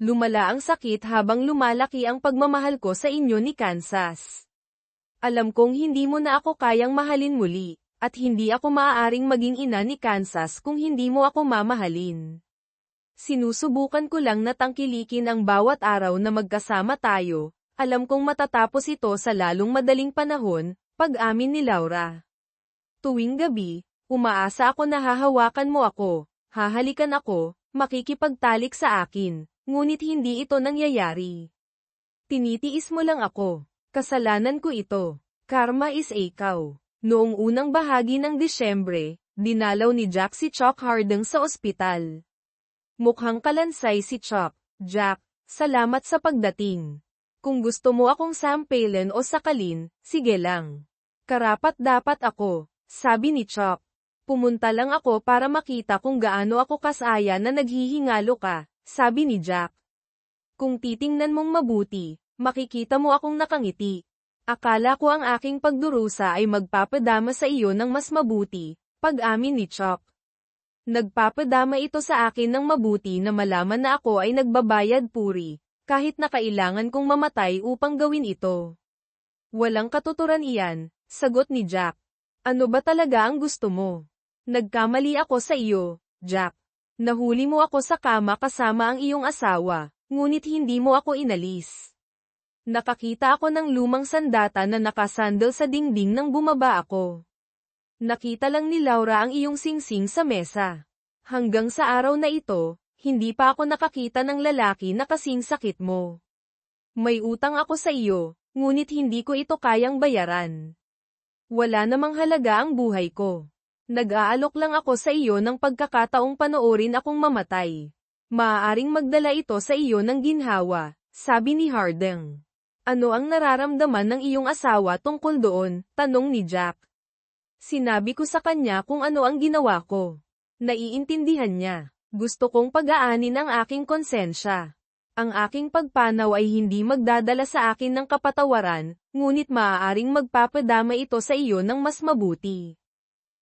Lumala ang sakit habang lumalaki ang pagmamahal ko sa inyo ni Kansas. Alam kong hindi mo na ako kayang mahalin muli, at hindi ako maaaring maging ina ni Kansas kung hindi mo ako mamahalin. Sinusubukan ko lang na tangkilikin ang bawat araw na magkasama tayo, alam kong matatapos ito sa lalong madaling panahon, pag-amin ni Laura. Tuwing gabi, umaasa ako na hahawakan mo ako, hahalikan ako, makikipagtalik sa akin, ngunit hindi ito nangyayari. Tinitiis mo lang ako, kasalanan ko ito, karma is ikaw. Noong unang bahagi ng Disyembre, dinalaw ni Jack si Chuck Harding sa ospital. Mukhang kalansay si Chuck. Jack, salamat sa pagdating. Kung gusto mo akong sampalin o sakalin, sige lang. Karapat-dapat ako, sabi ni Chuck. Pumunta lang ako para makita kung gaano ako kasaya na naghihingalo ka, sabi ni Jack. Kung titingnan mong mabuti, makikita mo akong nakangiti. Akala ko ang aking pagdurusa ay magpapadama sa iyo ng mas mabuti, pag-amin ni Chuck. Nagpapadama ito sa akin ng mabuti na malaman na ako ay nagbabayad puri, kahit na kailangan kong mamatay upang gawin ito. Walang katuturan iyan, sagot ni Jack. Ano ba talaga ang gusto mo? Nagkamali ako sa iyo, Jack. Nahuli mo ako sa kama kasama ang iyong asawa, ngunit hindi mo ako inalis. Nakakita ako ng lumang sandata na nakasandal sa dingding nang bumaba ako. Nakita lang ni Laura ang iyong singsing sa mesa. Hanggang sa araw na ito, hindi pa ako nakakita ng lalaki na kasing sakit mo. May utang ako sa iyo, ngunit hindi ko ito kayang bayaran. Wala namang halaga ang buhay ko. Nag-aalok lang ako sa iyo ng pagkakataong panoorin akong mamatay. Maaaring magdala ito sa iyo ng ginhawa, sabi ni Harding. Ano ang nararamdaman ng iyong asawa tungkol doon? Tanong ni Jack. Sinabi ko sa kanya kung ano ang ginawa ko. Naiintindihan niya. Gusto kong pag-aanin ang aking konsensya. Ang aking pagpanaw ay hindi magdadala sa akin ng kapatawaran, ngunit maaaring magpapadama ito sa iyo ng mas mabuti.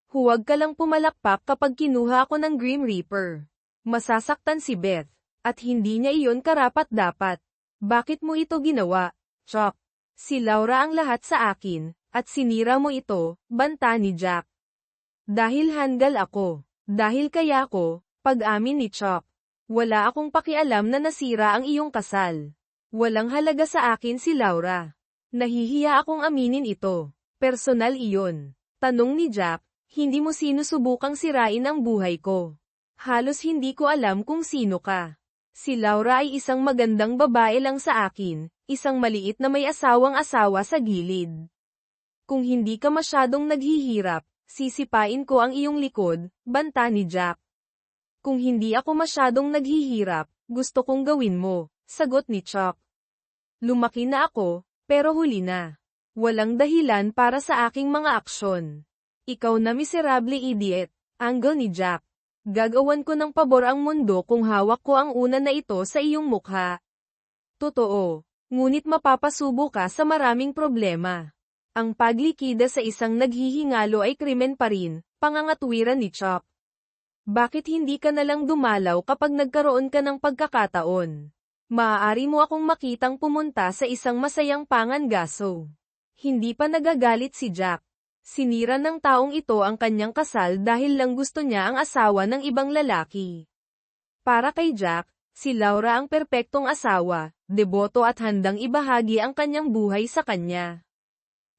Huwag ka lang pumalakpak kapag kinuha ako ng Grim Reaper. Masasaktan si Beth, at hindi niya iyon karapat-dapat. Bakit mo ito ginawa, Chuck? Si Laura ang lahat sa akin. At sinira mo ito, banta ni Jack. Dahil handgal ako. Dahil kaya ko, pag-amin ni Chuck. Wala akong pakialam na nasira ang iyong kasal. Walang halaga sa akin si Laura. Nahihiya akong aminin ito. Personal iyon. Tanong ni Jack, hindi mo sinusubukang sirain ang buhay ko. Halos hindi ko alam kung sino ka. Si Laura ay isang magandang babae lang sa akin, isang maliit na may asawang-asawa sa gilid. Kung hindi ka masyadong naghihirap, sisipain ko ang iyong likod, banta ni Jack. Kung hindi ako masyadong naghihirap, gusto kong gawin mo, sagot ni Chuck. Lumaki na ako, pero huli na. Walang dahilan para sa aking mga aksyon. Ikaw na miserable idiot, angle ni Jack. Gagawan ko ng pabor ang mundo kung hawak ko ang una na ito sa iyong mukha. Totoo, ngunit mapapasubo ka sa maraming problema. Ang paglikida sa isang naghihingalo ay krimen pa rin, pangangatwiran ni Chuck. Bakit hindi ka nalang dumalaw kapag nagkaroon ka ng pagkakataon? Maaari mo akong makitang pumunta sa isang masayang pangangaso. Hindi pa nagagalit si Jack. Sinira ng taong ito ang kanyang kasal dahil lang gusto niya ang asawa ng ibang lalaki. Para kay Jack, si Laura ang perpektong asawa, deboto at handang ibahagi ang kanyang buhay sa kanya.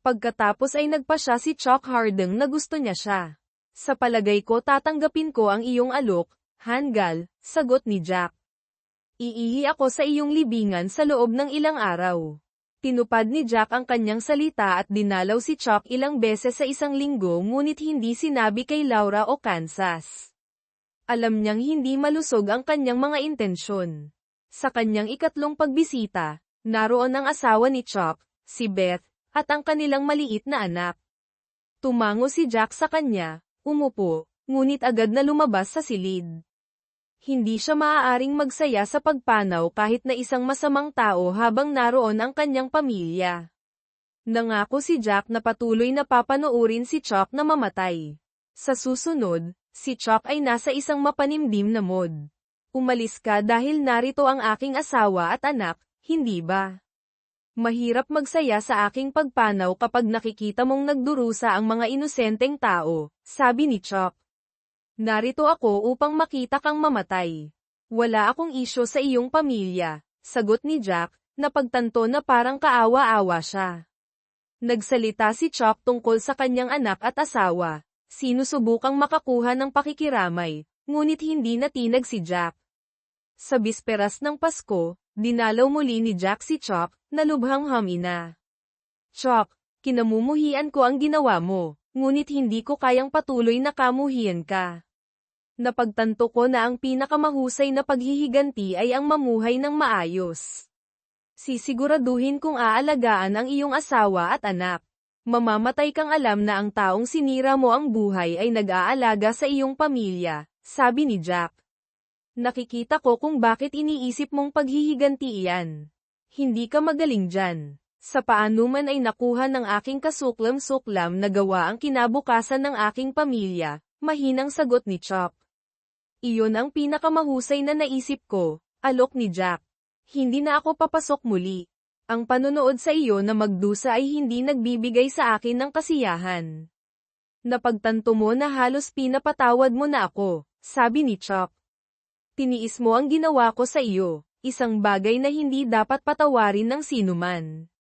Pagkatapos ay nagpa siya si Chuck Harding na gusto niya siya. Sa palagay ko tatanggapin ko ang iyong alok, handgal, sagot ni Jack. Iihi ako sa iyong libingan sa loob ng ilang araw. Tinupad ni Jack ang kanyang salita at dinalaw si Chuck ilang beses sa isang linggo ngunit hindi sinabi kay Laura o Kansas. Alam niyang hindi malusog ang kanyang mga intensyon. Sa kanyang ikatlong pagbisita, naroon ang asawa ni Chuck, si Beth, at ang kanilang maliit na anak. Tumango si Jack sa kanya, umupo, ngunit agad na lumabas sa silid. Hindi siya maaaring magsaya sa pagpanaw kahit na isang masamang tao habang naroon ang kanyang pamilya. Nangako si Jack na patuloy na papanoorin si Chuck na mamatay. Sa susunod, si Chuck ay nasa isang mapanimdim na mood. Umalis ka dahil narito ang aking asawa at anak, hindi ba? Mahirap magsaya sa aking pagpanaw kapag nakikita mong nagdurusa ang mga inosenteng tao, sabi ni Chuck. Narito ako upang makita kang mamatay. Wala akong isyo sa iyong pamilya, sagot ni Jack, na pagtanto na parang kaawa-awa siya. Nagsalita si Chuck tungkol sa kanyang anak at asawa. Sinusubukang makakuha ng pakikiramay, ngunit hindi natinag si Jack. Sa bisperas ng Pasko, dinalaw muli ni Jack si Chuck, na lubhang hamina. Chuck, kinamumuhian ko ang ginawa mo, ngunit hindi ko kayang patuloy na kamuhian ka. Napagtanto ko na ang pinakamahusay na paghihiganti ay ang mamuhay ng maayos. Sisiguraduhin kong aalagaan ang iyong asawa at anak. Mamamatay kang alam na ang taong sinira mo ang buhay ay nag-aalaga sa iyong pamilya, sabi ni Jack. Nakikita ko kung bakit iniisip mong paghihiganti iyan. Hindi ka magaling dyan. Sa paanuman ay nakuha ng aking kasuklam-suklam na gawa ang kinabukasan ng aking pamilya, mahinang sagot ni Chuck. Iyon ang pinakamahusay na naisip ko, alok ni Jack. Hindi na ako papasok muli. Ang panonood sa iyo na magdusa ay hindi nagbibigay sa akin ng kasiyahan. Napagtanto mo na halos pinapatawad mo na ako, sabi ni Chuck. Tiniis mo ang ginawa ko sa iyo, isang bagay na hindi dapat patawarin ng sinuman.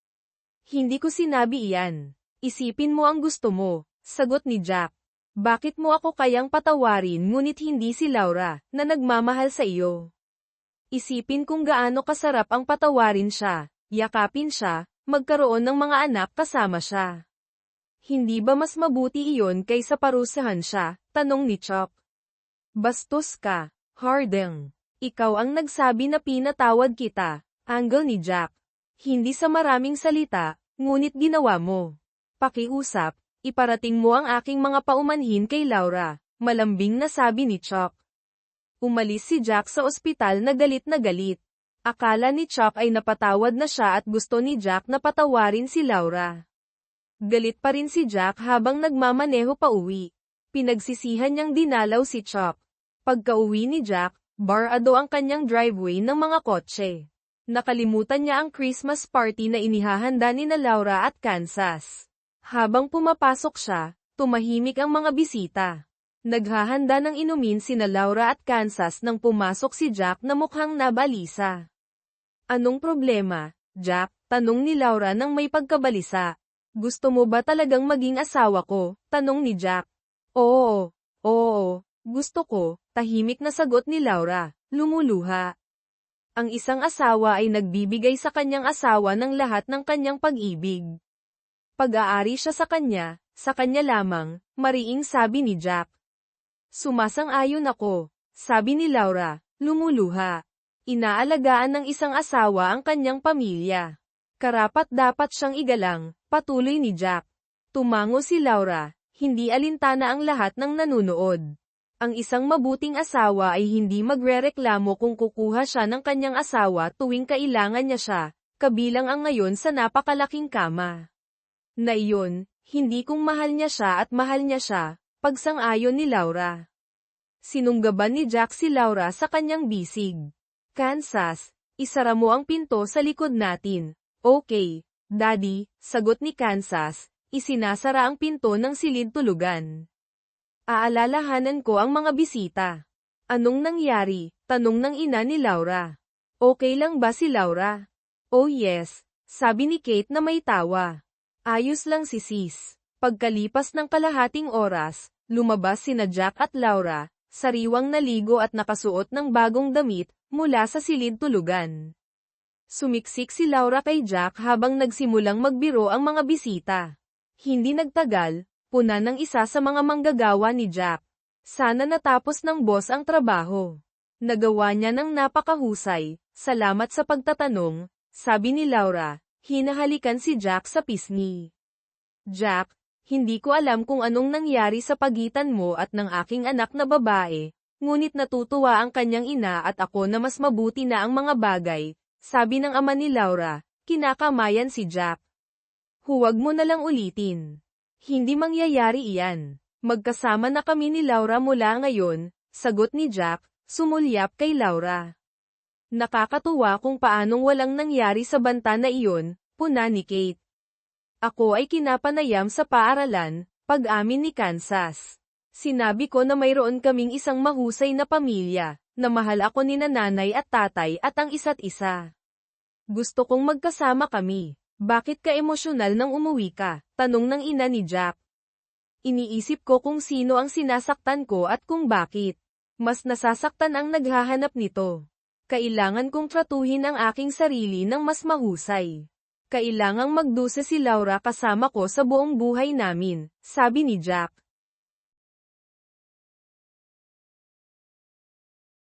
Hindi ko sinabi iyan. Isipin mo ang gusto mo, sagot ni Jack. Bakit mo ako kayang patawarin ngunit hindi si Laura, na nagmamahal sa iyo? Isipin kung gaano kasarap ang patawarin siya, yakapin siya, magkaroon ng mga anak kasama siya. Hindi ba mas mabuti iyon kaysa parusahan siya? Tanong ni Chuck. Bastos ka, Harding. Ikaw ang nagsabi na pinatawad kita, angle ni Jack. Hindi sa maraming salita, ngunit ginawa mo. Pakiusap, iparating mo ang aking mga paumanhin kay Laura, malambing na sabi ni Chuck. Umalis si Jack sa ospital na galit na galit. Akala ni Chuck ay napatawad na siya at gusto ni Jack na patawarin si Laura. Galit pa rin si Jack habang nagmamaneho pa uwi. Pinagsisihan niyang dinalaw si Chuck. Pagka-uwi ni Jack, barado ang kanyang driveway ng mga kotse. Nakalimutan niya ang Christmas party na inihahanda ni na Laura at Kansas. Habang pumapasok siya, tumahimik ang mga bisita. Naghahanda ng inumin sina Laura at Kansas nang pumasok si Jack na mukhang nabalisa. Anong problema, Jack? Tanong ni Laura nang may pagkabalisa. Gusto mo ba talagang maging asawa ko? Tanong ni Jack. Oo, gusto ko, tahimik na sagot ni Laura, lumuluha. Ang isang asawa ay nagbibigay sa kanyang asawa ng lahat ng kanyang pag-ibig. Pag-aari siya sa kanya lamang, mariing sabi ni Jack. Sumasang-ayon ako, sabi ni Laura, lumuluha. Inaalagaan ng isang asawa ang kanyang pamilya. Karapat-dapat siyang igalang, patuloy ni Jack. Tumango si Laura, hindi alintana ang lahat ng nanunood. Ang isang mabuting asawa ay hindi magrereklamo kung kukuha siya ng kanyang asawa tuwing kailangan niya siya, kabilang ang ngayon sa napakalaking kama. Na iyon, hindi kung mahal niya siya at mahal niya siya, pagsang-ayon ni Laura. Sinunggaban ni Jack si Laura sa kanyang bisig. Kansas, isara mo ang pinto sa likod natin. Okay, Daddy, sagot ni Kansas, isinasara ang pinto ng silid tulugan. Aalalahanan ko ang mga bisita. Anong nangyari? Tanong ng ina ni Laura. Okay lang ba si Laura? Oh yes, sabi ni Kate na may tawa. Ayos lang si Sis. Pagkalipas ng kalahating oras, lumabas sina Jack at Laura, sariwang naligo at nakasuot ng bagong damit, mula sa silid tulugan. Sumiksik si Laura kay Jack habang nagsimulang magbiro ang mga bisita. Hindi nagtagal, puna ng isa sa mga manggagawa ni Jack. Sana natapos ng boss ang trabaho. Nagawa niya ng napakahusay, salamat sa pagtatanong, sabi ni Laura, hinahalikan si Jack sa pisngi. Jack, hindi ko alam kung anong nangyari sa pagitan mo at ng aking anak na babae, ngunit natutuwa ang kanyang ina at ako na mas mabuti na ang mga bagay, sabi ng ama ni Laura, kinakamayan si Jack. Huwag mo na lang ulitin. Hindi mangyayari iyan. Magkasama na kami ni Laura mula ngayon, sagot ni Jack, sumulyap kay Laura. Nakakatuwa kung paanong walang nangyari sa banta na iyon, puna ni Kate. Ako ay kinapanayam sa paaralan, pag-amin ni Kansas. Sinabi ko na mayroon kaming isang mahusay na pamilya, na mahal ako ni nanay at tatay at ang isa't isa. Gusto kong magkasama kami. Bakit ka emosyonal nang umuwi ka? Tanong ng ina ni Jack. Iniisip ko kung sino ang sinasaktan ko at kung bakit. Mas nasasaktan ang naghahanap nito. Kailangan kong tratuhin ang aking sarili ng mas mahusay. Kailangang magdusa si Laura kasama ko sa buong buhay namin, sabi ni Jack.